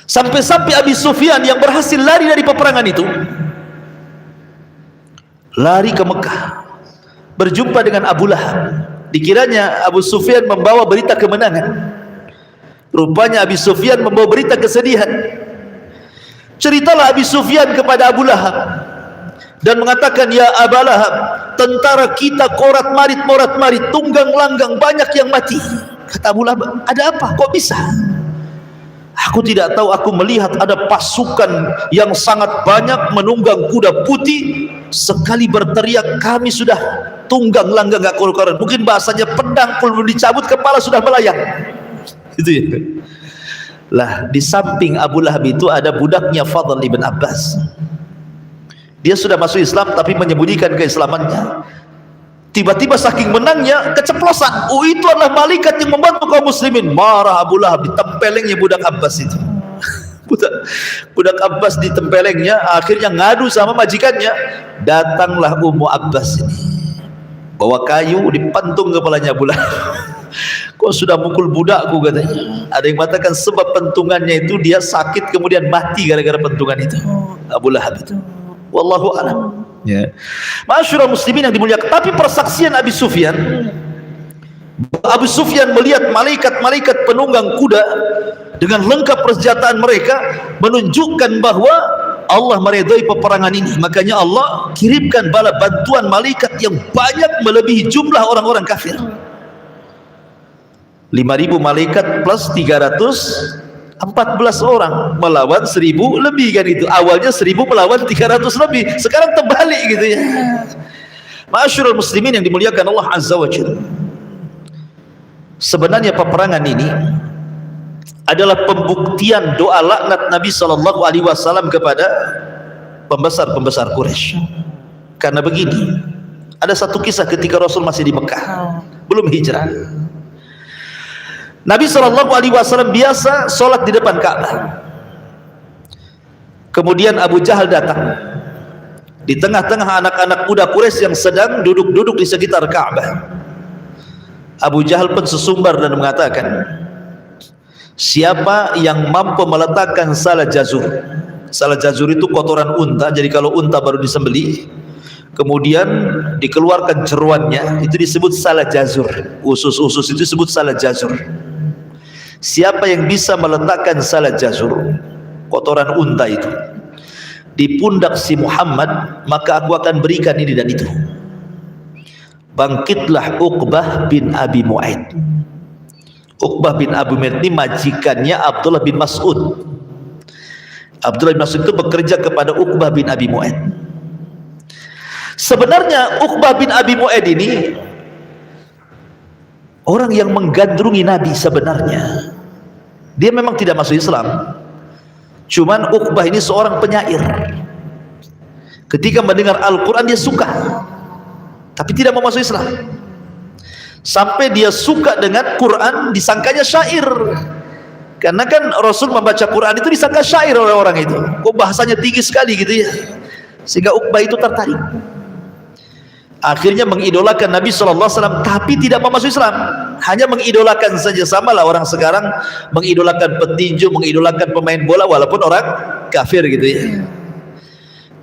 Sampai-sampai Abi Sufyan yang berhasil lari dari peperangan itu, lari ke Mekah, berjumpa dengan Abu Lahab. Dikiranya Abu Sufyan membawa berita kemenangan, rupanya Abu Sufyan membawa berita kesedihan. Ceritalah Abu Sufyan kepada Abu Lahab dan mengatakan, ya Abu Lahab, tentara kita morat marit, tunggang langgang, banyak yang mati. Kata Abu Lahab, ada apa? Kok bisa? Aku tidak tahu, aku melihat ada pasukan yang sangat banyak menunggang kuda putih, sekali berteriak kami sudah tunggang langgang gak karu-karuan. Mungkin bahasanya pedang pun belum dicabut, kepala sudah melayang. Itu ya. Lah di samping Abu Lahab itu ada budaknya Fadl ibn Abbas. Dia sudah masuk Islam tapi menyembunyikan keislamannya. Tiba-tiba saking menangnya keceplosan. Oh, itu adalah malaikat yang membantu kaum muslimin. Marah Abu Lahab, ditempelengnya budak Abbas itu. Budak Abbas ditempelengnya, akhirnya ngadu sama majikannya. Datanglah Ummu Abbas ini, bawa kayu, dipantung kepalanya Abu Lahab. Kok sudah mukul budakku, katanya. Ada yang mengatakan sebab pentungannya itu dia sakit kemudian mati gara-gara pentungan itu, Abu Lahab itu. Wallahu a'lam. Ya. Masyurul muslimin yang dimuliakan. Tapi persaksian Abu Sufyan melihat malaikat-malaikat penunggang kuda dengan lengkap persenjataan mereka, menunjukkan bahwa Allah meridai peperangan ini. Makanya Allah kirimkan bala bantuan malaikat yang banyak melebihi jumlah orang-orang kafir. 5.000 malaikat plus 314 orang melawan 1.000 lebih, kan itu. Awalnya 1.000 melawan 300 lebih, sekarang terbalik gitu ya. Masyurul muslimin yang dimuliakan Allah Azza wa Jalla. Sebenarnya peperangan ini adalah pembuktian doa laknat Nabi SAW kepada pembesar-pembesar Quraisy. Karena begini, ada satu kisah ketika Rasul masih di Mekah, belum hijrah. Nabi SAW biasa sholat di depan Ka'bah. Kemudian Abu Jahal datang di tengah-tengah anak-anak muda Quraisy yang sedang duduk-duduk di sekitar Ka'bah. Abu Jahal pun sesumbar dan mengatakan, siapa yang mampu meletakkan salah jazur. Salah jazur itu kotoran unta. Jadi kalau unta baru disembelih, kemudian dikeluarkan jeruannya, itu disebut salah jazur. Usus-usus itu disebut salah jazur. Siapa yang bisa meletakkan salah jazur, kotoran unta itu, di pundak si Muhammad, maka aku akan berikan ini dan itu. Bangkitlah Uqbah bin Abi Mu'aid. Uqbah bin Abi Mu'aid ini majikannya Abdullah bin Mas'ud. Abdullah bin Mas'ud itu bekerja kepada Uqbah bin Abi Mu'aid. Sebenarnya Uqbah bin Abi Mu'aid ini orang yang menggandrungi Nabi sebenarnya. Dia memang tidak masuk Islam. Cuman Uqbah ini seorang penyair. Ketika mendengar Al-Quran dia suka, tapi tidak mau masuk Islam. Sampai dia suka dengan Quran, disangkanya syair. Karena kan Rasul membaca Quran itu disangka syair oleh orang itu. Kok bahasanya tinggi sekali gitu ya. Sehingga Uqbah itu tertarik. Akhirnya mengidolakan Nabi SAW, tapi tidak mau masuk Islam. Hanya mengidolakan saja. Sama lah orang sekarang mengidolakan petinju, mengidolakan pemain bola walaupun orang kafir gitu ya.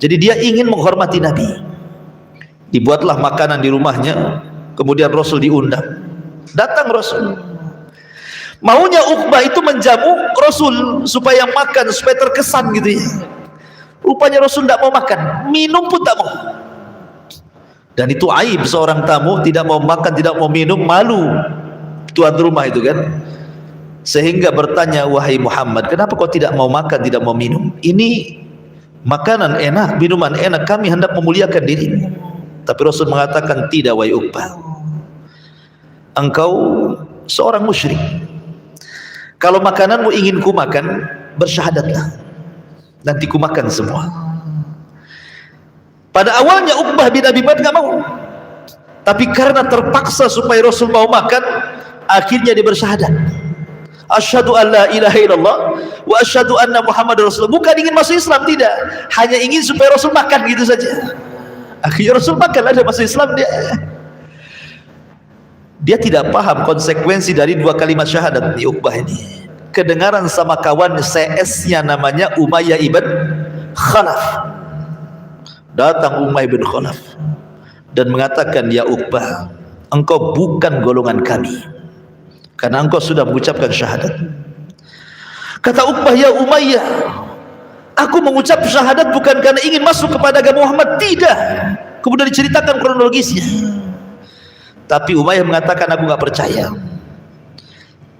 Jadi dia ingin menghormati Nabi. Dibuatlah makanan di rumahnya, kemudian Rasul diundang. Datang Rasul. Maunya Uqbah itu menjamu Rasul supaya makan, supaya terkesan gitu ya. Rupanya Rasul tidak mau makan, minum pun tak mau. Dan itu aib seorang tamu tidak mau makan, tidak mau minum, malu tuan rumah itu kan. Sehingga bertanya, wahai Muhammad, kenapa kau tidak mau makan, tidak mau minum? Ini makanan enak, minuman enak, kami hendak memuliakan dirimu. Tapi Rasul mengatakan, tidak wahai Uqbah, engkau seorang musyrik. Kalau makananmu ingin ku makan, bersyahadatlah, nanti ku makan semua. Pada awalnya Uqbah bin Abi Mu'aid nggak mau, tapi karena terpaksa supaya Rasul mau makan, akhirnya dia bersyahadat. Asyhadu an la ilaha illallah wa asyhadu anna Muhammadar Rasulullah. Bukan ingin masuk Islam, tidak, hanya ingin supaya Rasul makan gitu saja. Akhirnya Rasul makan, ada masuk Islam dia. Dia tidak paham konsekuensi dari dua kalimat syahadat di Uqbah ini. Kedengaran sama kawan CS-nya namanya Umayyah ibn Khalaf. Datang Umayyah bin Khalaf, dan mengatakan, ya Uqbah, engkau bukan golongan kami karena engkau sudah mengucapkan syahadat. Kata Uqbah, ya Umayyah, aku mengucap syahadat bukan karena ingin masuk kepada agama Muhammad, tidak. Kemudian diceritakan kronologisnya. Tapi Umayyah mengatakan, aku enggak percaya.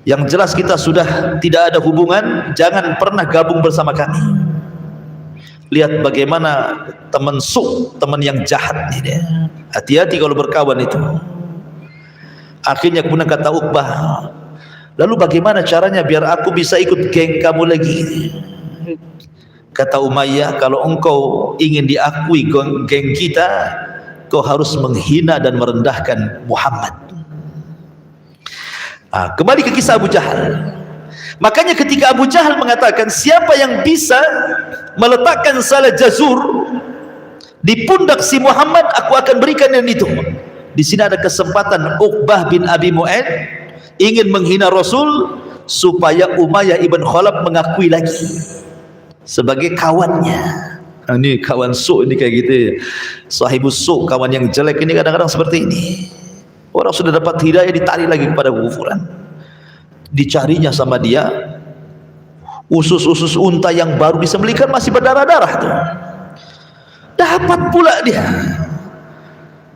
Yang jelas kita sudah tidak ada hubungan, jangan pernah gabung bersama kami. Lihat bagaimana teman teman yang jahat ini dia. Hati-hati kalau berkawan itu. Akhirnya kemudian kata Uqbah, lalu bagaimana caranya biar aku bisa ikut geng kamu lagi? Kata Umayyah, kalau engkau ingin diakui geng kita, kau harus menghina dan merendahkan Muhammad. Kembali ke kisah Abu Jahal. Makanya ketika Abu Jahal mengatakan, siapa yang bisa meletakkan salah jazur di pundak si Muhammad, aku akan berikan yang itu. Di sini ada kesempatan Uqbah bin Abi Mu'aid ingin menghina Rasul supaya Umayyah ibn Khalaf mengakui lagi sebagai kawannya. Ini kawan ini kayak gitu ya. Sahibus kawan yang jelek ini kadang-kadang seperti ini. Orang sudah dapat hidayah ditarik lagi kepada kekufuran. Dicarinya sama dia usus-usus unta yang baru disembelihkan masih berdarah-darah tuh. Dapat pula dia.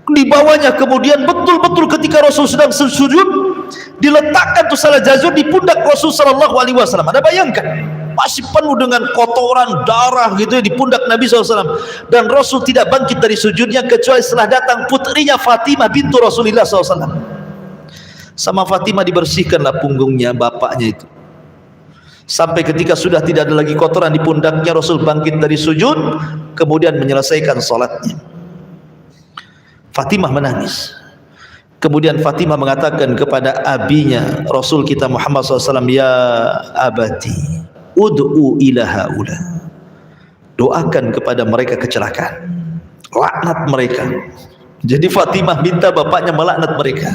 Dibawanya kemudian betul-betul ketika Rasul sedang sujud, diletakkan tuh salah jazur di pundak Rasul sallallahu alaihi wasallam. Ada bayangkan, masih penuh dengan kotoran darah gitu di pundak Nabi SAW, dan Rasul tidak bangkit dari sujudnya kecuali setelah datang putrinya Fatimah bintu Rasulullah SAW. Sama Fatimah dibersihkanlah punggungnya bapaknya itu, sampai ketika sudah tidak ada lagi kotoran di pundaknya, Rasul bangkit dari sujud kemudian menyelesaikan salatnya. Fatimah menangis. Kemudian Fatimah mengatakan kepada abinya Rasul kita Muhammad SAW, ya abati ud'u ila haula, doakan kepada mereka kecelakaan, laknat mereka. Jadi Fatimah minta bapaknya melaknat mereka.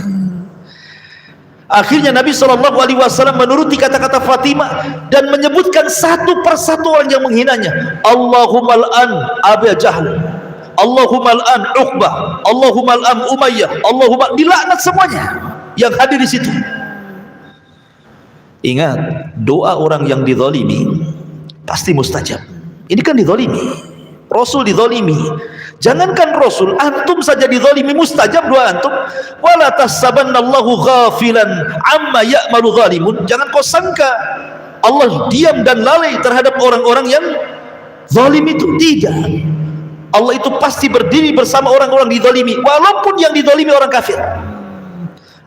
Akhirnya Nabi SAW menuruti kata-kata Fatimah dan menyebutkan satu persatu orang yang menghinanya. Allahumma al'an Abu Jahal, Allahumma al'an Uqbah, Allahumma al'an Umayyah, Allahumma, dilaknat semuanya yang hadir di situ. Ingat, doa orang yang dizalimi pasti mustajab. Ini kan dizalimi, Rasul dizalimi. Jangankan Rasul, antum saja dizalimi, mustajab doa antum. Wala tahsabannallahu ghafilan amma ya'malu zalimun. Jangan kau sangka Allah diam dan lalai terhadap orang-orang yang zalim itu. Tidak. Allah itu pasti berdiri bersama orang-orang dizalimi, walaupun yang dizalimi orang kafir.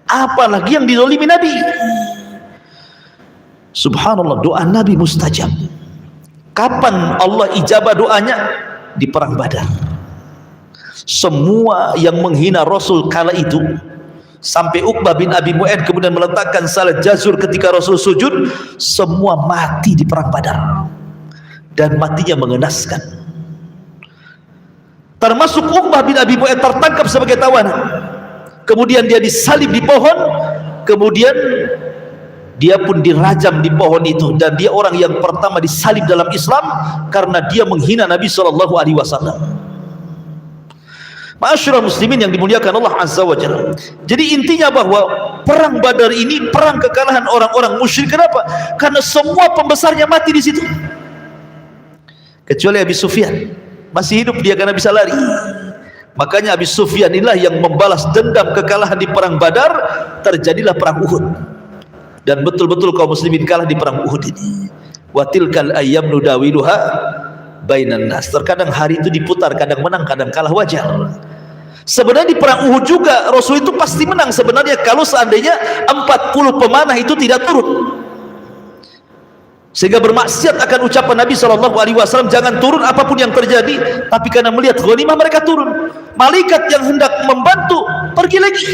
Apalagi yang dizalimi Nabi. Subhanallah, doa Nabi mustajab. Kapan Allah ijabah doanya? Di perang Badar. Semua yang menghina Rasul kala itu, sampai Uqbah bin Abi Mu'aid kemudian meletakkan salah jazur ketika Rasul sujud, semua mati di perang Badar, dan matinya mengenaskan. Termasuk Uqbah bin Abi Mu'aid tertangkap sebagai tawanan, kemudian dia disalib di pohon, kemudian dia pun dirajam di pohon itu, dan dia orang yang pertama disalib dalam Islam karena dia menghina Nabi SAW. Ma'asyiral muslimin yang dimuliakan Allah Azza wa Jalla. Jadi intinya bahwa perang Badar ini perang kekalahan orang-orang musyrik. Kenapa? Karena semua pembesarnya mati di situ, kecuali Abi Sufyan masih hidup dia karena bisa lari. Makanya Abi Sufyan inilah yang membalas dendam kekalahan di perang Badar. Terjadilah perang Uhud, dan betul-betul kaum muslimin kalah di perang Uhud ini. Wa tilkal ayyam nudawiluha bainan nas. Terkadang hari itu diputar, kadang menang, kadang kalah, wajar. Sebenarnya di perang Uhud juga Rasul itu pasti menang sebenarnya kalau seandainya 40 pemanah itu tidak turun, sehingga bermaksiat akan ucapan Nabi SAW, jangan turun apapun yang terjadi. Tapi karena melihat ghanimah mereka turun. Malaikat yang hendak membantu pergi lagi,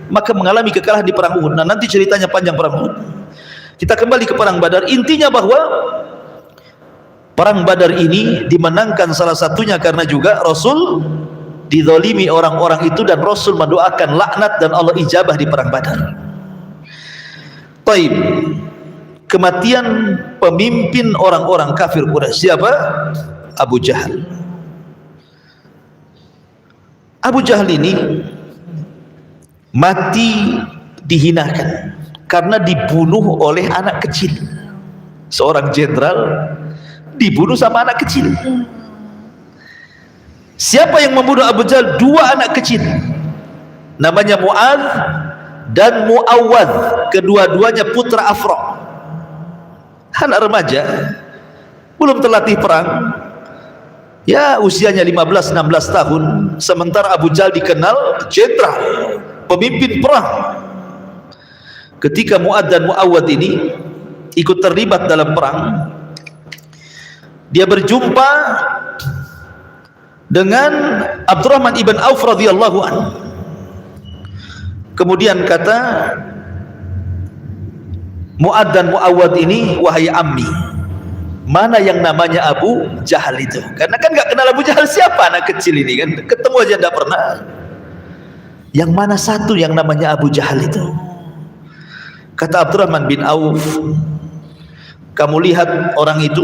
maka mengalami kekalahan di perang Uhud. Nah, nanti ceritanya panjang perang Uhud. Kita kembali ke perang Badar. Intinya bahwa perang Badar ini dimenangkan salah satunya karena juga Rasul dizalimi orang-orang itu, dan Rasul mendoakan laknat dan Allah ijabah di perang Badar. Taib. Kematian pemimpin orang-orang kafir Quraisy siapa? Abu Jahal. Abu Jahal ini mati dihinakan karena dibunuh oleh anak kecil. Seorang jenderal dibunuh sama anak kecil. Siapa yang membunuh Abu Jahal? Dua anak kecil, namanya Mu'adz dan Mu'awwadz. Kedua-duanya putra Afra, anak remaja, belum terlatih perang, ya usianya 15-16 tahun. Sementara Abu Jahal dikenal jenderal, pemimpin perang. Ketika Mu'adz dan Mu'awwadz ini ikut terlibat dalam perang, dia berjumpa dengan Abdurrahman ibn Auf radhiyallahu anhu. Kemudian kata Mu'adz dan Mu'awwadz ini, wahai ammi, mana yang namanya Abu Jahal itu? Karena kan gak kenal Abu Jahal siapa, anak kecil ini kan, ketemu aja tidak pernah. Yang mana satu yang namanya Abu Jahal itu? Kata Abdurrahman bin Auf, kamu lihat orang itu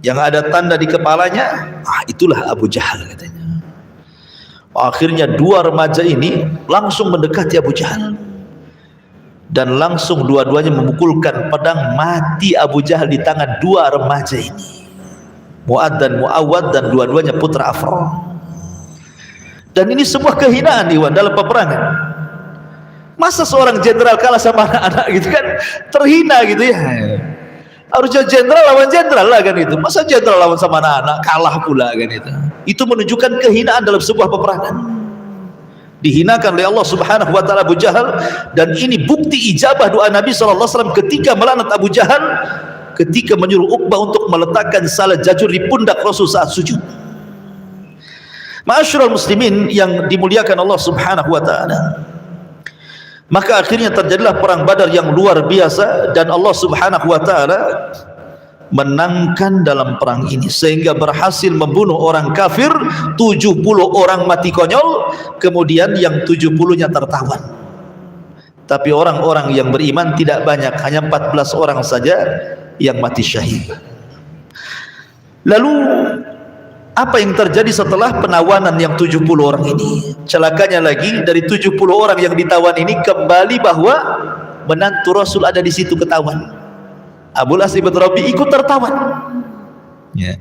yang ada tanda di kepalanya, itulah Abu Jahal, katanya. Akhirnya dua remaja ini langsung mendekati Abu Jahal dan langsung dua-duanya memukulkan pedang. Mati Abu Jahal di tangan dua remaja ini, Mu'adz dan Mu'awwadz, dan dua-duanya putra Afra. Dan ini sebuah kehinaan Iwan dalam peperangan. Masa seorang jenderal kalah sama anak-anak gitu kan, terhina gitu ya. Harusnya jenderal lawan jenderal lah kan itu. Masa jenderal lawan sama anak-anak, kalah pula kan itu. Itu menunjukkan kehinaan dalam sebuah peperangan. Dihinakan oleh Allah Subhanahu wa taala Abu Jahal, dan ini bukti ijabah doa Nabi sallallahu alaihi wasallam ketika melaknat Abu Jahal, ketika menyuruh Uqbah untuk meletakkan salah jajur di pundak Rasul saat sujud. Ma'asyiral muslimin yang dimuliakan Allah Subhanahu wa taala, maka akhirnya terjadilah perang Badar yang luar biasa, dan Allah Subhanahu wa taala menangkan dalam perang ini sehingga berhasil membunuh orang kafir 70 orang mati konyol, kemudian yang 70-nya tertawan. Tapi orang-orang yang beriman tidak banyak, hanya 14 orang saja yang mati syahid. Lalu apa yang terjadi setelah penawanan yang 70 orang ini? Celakanya lagi, dari 70 orang yang ditawan ini kembali bahwa menantu Rasul ada di situ ketahuan. Abul As ibn Rabi ikut tertawan. Ya.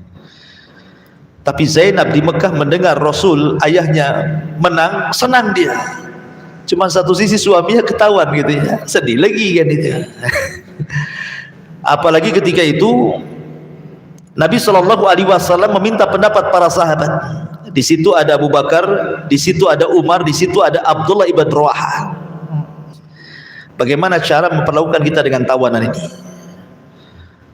Tapi Zainab di Mekah mendengar Rasul ayahnya menang, senang dia. Cuma satu sisi suaminya ketahuan gitu ya, sedih lagi kan itu. Apalagi ketika itu Nabi Shallallahu Alaihi Wasallam meminta pendapat para sahabat. Di situ ada Abu Bakar, di situ ada Umar, di situ ada Abdullah ibn Rawaha. Bagaimana cara memperlakukan kita dengan tawanan ini?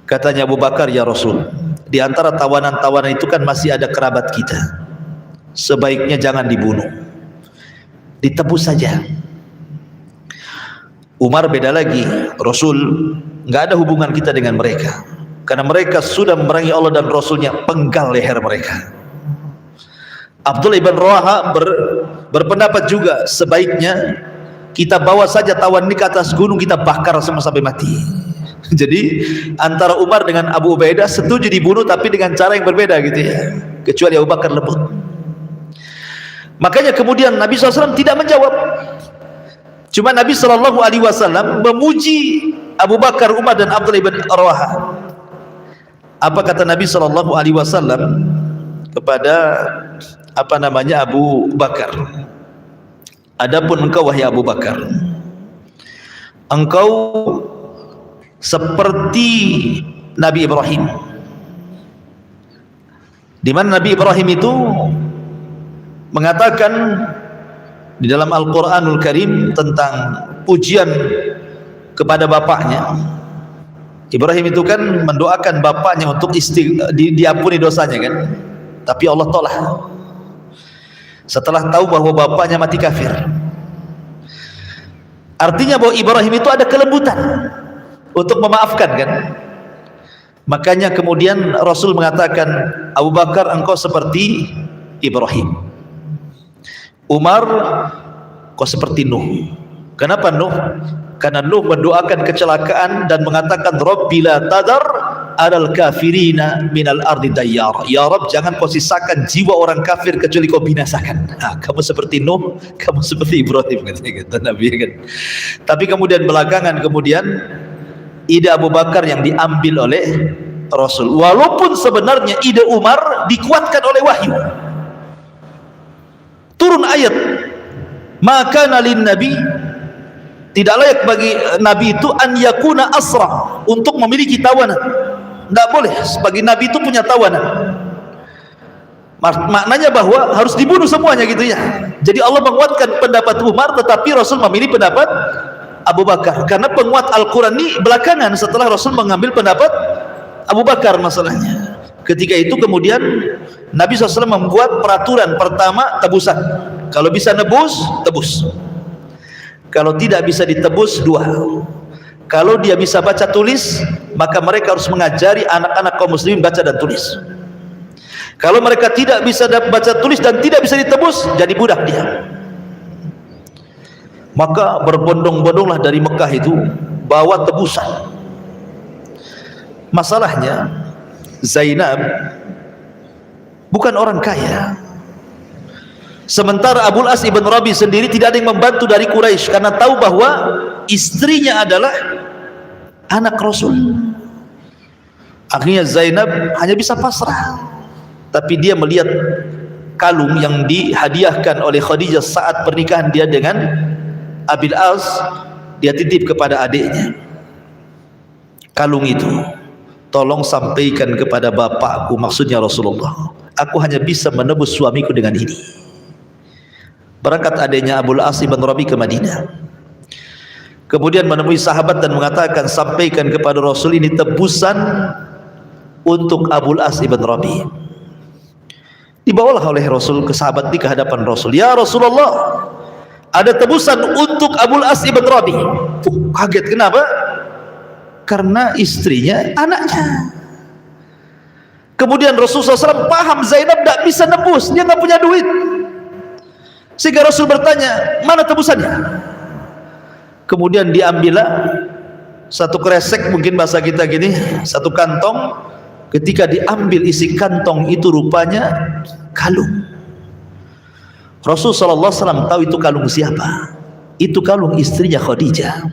Katanya Abu Bakar, ya Rasul, di antara tawanan-tawanan itu kan masih ada kerabat kita. Sebaiknya jangan dibunuh, ditebus saja. Umar beda lagi, Rasul, nggak ada hubungan kita dengan mereka, karena mereka sudah memerangi Allah dan Rasulnya, penggal leher mereka. Abdullah ibn Rawaha berpendapat juga, sebaiknya kita bawa saja tawan ini ke atas gunung, kita bakar semua sampai mati. Jadi antara Umar dengan Abu Ubaidah setuju dibunuh, tapi dengan cara yang berbeda gitu ya, kecuali Abu Bakar lembut. Makanya kemudian Nabi SAW tidak menjawab, cuma Nabi SAW memuji Abu Bakar, Umar dan Abdullah ibn Rawaha. Apa kata Nabi SAW kepada Abu Bakar? Adapun engkau wahai Abu Bakar, engkau seperti Nabi Ibrahim, di mana Nabi Ibrahim itu mengatakan di dalam Al-Quranul Karim tentang pujian kepada bapaknya. Ibrahim itu kan mendoakan bapaknya untuk diampuni dosanya kan, tapi Allah tolak setelah tahu bahwa bapaknya mati kafir. Artinya bahwa Ibrahim itu ada kelembutan untuk memaafkan kan. Makanya kemudian Rasul mengatakan, Abu Bakar engkau seperti Ibrahim, Umar kau seperti Nuh. Kenapa Nuh? Karena Nuh mendoakan kecelakaan dan mengatakan Rabbi la tadar alal kafirina minal ardi dayyara. Ya Rabb, jangan kau sisakan jiwa orang kafir kecuali kau binasakan. Kamu seperti Nuh, kamu seperti Ibrahim, kata Nabi kan. Tapi kemudian belakangan ide Abu Bakar yang diambil oleh Rasul, walaupun sebenarnya ide Umar dikuatkan oleh wahyu. Turun ayat, maka nalin nabi, tidak layak bagi nabi itu an yakuna asra, untuk memiliki tawanan. Tidak boleh bagi nabi itu punya tawanan. Maknanya bahwa harus dibunuh semuanya gitu ya. Jadi Allah menguatkan pendapat Umar, tetapi Rasul memilih pendapat Abu Bakar, karena penguat Al-Quran ini belakangan setelah Rasul mengambil pendapat Abu Bakar masalahnya. Ketika itu kemudian Nabi SAW membuat peraturan pertama, tebusan. Kalau bisa nebus, tebus. Kalau tidak bisa ditebus, 2. Kalau dia bisa baca tulis, maka mereka harus mengajari anak-anak kaum muslimin baca dan tulis. Kalau mereka tidak bisa baca tulis dan tidak bisa ditebus, jadi budak dia. Maka berbondong-bondonglah dari Mekah itu bawa tebusan. Masalahnya Zainab bukan orang kaya, sementara Abul As ibn Rabi sendiri tidak ada yang membantu dari Quraisy, karena tahu bahwa istrinya adalah anak Rasul. Akhirnya Zainab hanya bisa pasrah. Tapi dia melihat kalung yang dihadiahkan oleh Khadijah saat pernikahan dia dengan Abil As, dia titip kepada adiknya, kalung itu tolong sampaikan kepada bapakku, maksudnya Rasulullah, aku hanya bisa menebus suamiku dengan ini. Berangkat adiknya Abul As ibn Rabi ke Madinah, kemudian menemui sahabat dan mengatakan, sampaikan kepada Rasul, ini tebusan untuk Abul As ibn Rabi. Dibawalah oleh Rasul ke sahabat di hadapan Rasul, ya Rasulullah, ada tebusan untuk Abul As ibn Rabi. Kaget, kenapa? Karena istrinya anaknya. Kemudian Rasulullah SAW paham Zainab tidak bisa nebus, dia nggak punya duit, sehingga Rasul bertanya, mana tebusannya? Kemudian diambillah satu kresek, mungkin bahasa kita gini, satu kantong. Ketika diambil isi kantong itu rupanya kalung. Rasulullah SAW tahu itu kalung siapa? Itu kalung istrinya Khadijah,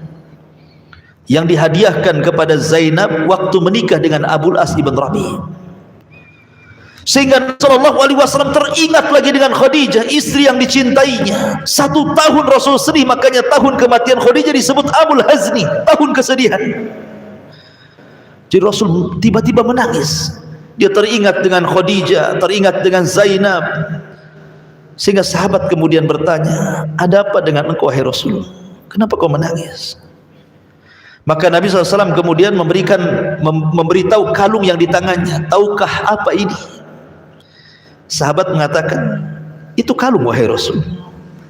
yang dihadiahkan kepada Zainab waktu menikah dengan Abul As ibn Rabi. Sehingga Sallallahu Alaihi Wasallam teringat lagi dengan Khadijah, istri yang dicintainya. 1 tahun Rasul sedih, makanya tahun kematian Khadijah disebut Abul Hazni, tahun kesedihan. Jadi Rasul tiba-tiba menangis. Dia teringat dengan Khadijah, teringat dengan Zainab. Sehingga sahabat kemudian bertanya, ada apa dengan engkau wahai Rasul? Kenapa kau menangis? Maka Nabi SAW kemudian memberitahu kalung yang di tangannya. Tahukah apa ini? Sahabat mengatakan, itu kalung wahai Rasul.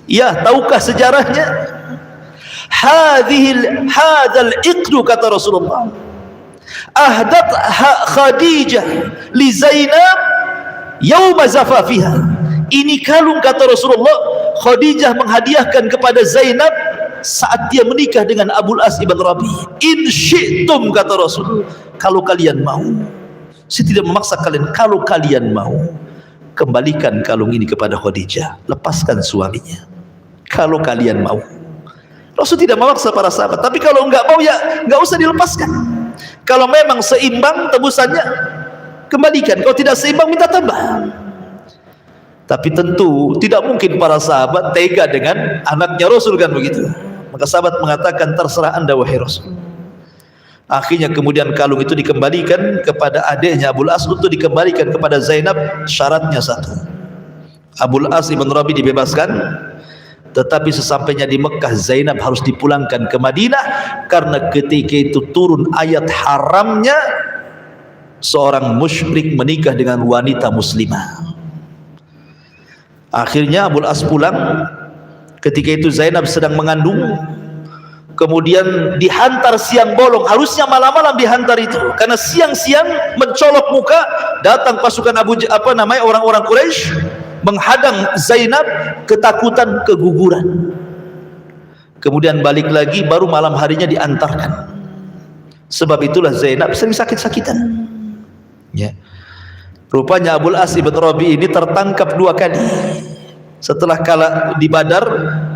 Ya, tahukah sejarahnya? Hadzal iqdu, kata Rasulullah, ahdat Khadijah li Zainab yauma zafafiha. Ini kalung, kata Rasulullah, Khadijah menghadiahkan kepada Zainab saat dia menikah dengan Abul As ibn Rabi. In syi'tum, kata Rasul, kalau kalian mau, saya tidak memaksa kalian, kalau kalian mau, kembalikan kalung ini kepada Khadijah, lepaskan suaminya, kalau kalian mau. Rasul tidak memaksa para sahabat, tapi kalau enggak mau, ya enggak usah dilepaskan. Kalau memang seimbang tebusannya, kembalikan. Kalau tidak seimbang, minta tambah. Tapi tentu tidak mungkin para sahabat tega dengan anaknya Rasul, kan begitu. Maka sahabat mengatakan, terserah anda wahai Rasul. Akhirnya kemudian kalung itu dikembalikan kepada adiknya Abul As untuk dikembalikan kepada Zainab. Syaratnya 1, Abul As ibn Rabi dibebaskan, tetapi sesampainya di Mekah Zainab harus dipulangkan ke Madinah, karena ketika itu turun ayat haramnya seorang musyrik menikah dengan wanita muslimah. Akhirnya Abul As pulang. Ketika itu Zainab sedang mengandung, kemudian dihantar siang bolong. Harusnya malam-malam dihantar itu, karena siang-siang mencolok muka, datang pasukan orang-orang Quraisy menghadang Zainab, ketakutan keguguran. Kemudian balik lagi, baru malam harinya diantarkan. Sebab itulah Zainab sering sakit-sakitan. Ya. Rupanya Abul As ibn Rabi ini tertangkap 2 kali. Setelah kalah di Badar,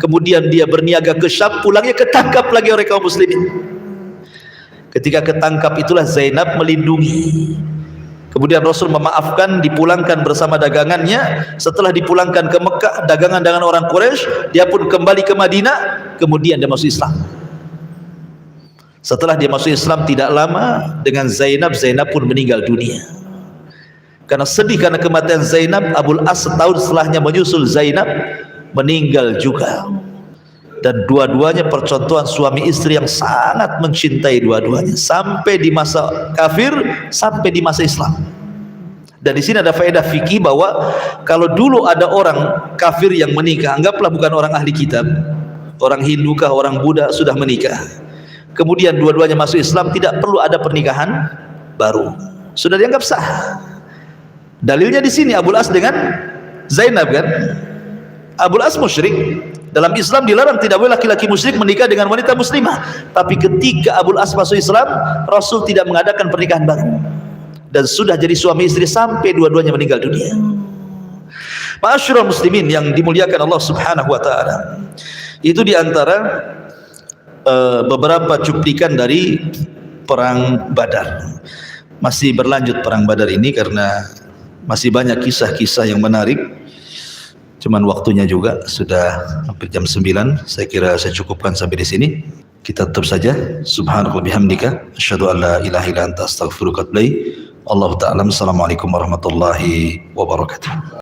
kemudian dia berniaga ke Syam, pulangnya ketangkap lagi oleh kaum muslimin. Ketika ketangkap itulah Zainab melindungi. Kemudian Rasul memaafkan, dipulangkan bersama dagangannya. Setelah dipulangkan ke Mekah, dagangan-dagangan orang Quraisy, dia pun kembali ke Madinah. Kemudian dia masuk Islam. Setelah dia masuk Islam tidak lama dengan Zainab, Zainab pun meninggal dunia. Karena sedih karena kematian Zainab, Abul As setahun setelahnya menyusul Zainab, meninggal juga. Dan dua-duanya percontohan suami istri yang sangat mencintai dua-duanya, sampai di masa kafir, sampai di masa Islam. Dan di sini ada faedah fikih bahwa kalau dulu ada orang kafir yang menikah, anggaplah bukan orang ahli kitab, orang Hindu kah, orang Buddha, sudah menikah, kemudian dua-duanya masuk Islam, tidak perlu ada pernikahan baru, sudah dianggap sah. Dalilnya di sini Abul As dengan Zainab kan. Abul As musyrik. Dalam Islam dilarang, tidak boleh laki-laki musyrik menikah dengan wanita muslimah. Tapi ketika Abul As masuk Islam, Rasul tidak mengadakan pernikahan baru, dan sudah jadi suami istri sampai dua-duanya meninggal dunia. Ma'asyiral muslimin yang dimuliakan Allah Subhanahu wa taala. Itu diantara beberapa cuplikan dari perang Badar. Masih berlanjut perang Badar ini karena masih banyak kisah-kisah yang menarik. Cuman waktunya juga sudah hampir jam 9. Saya kira saya cukupkan sampai di sini. Kita tutup saja. Subhanallah bihamdika asyhadu an la ilaha illa anta astaghfiruka wa atubu ilaik. Allahu ta'ala. Assalamualaikum warahmatullahi wabarakatuh.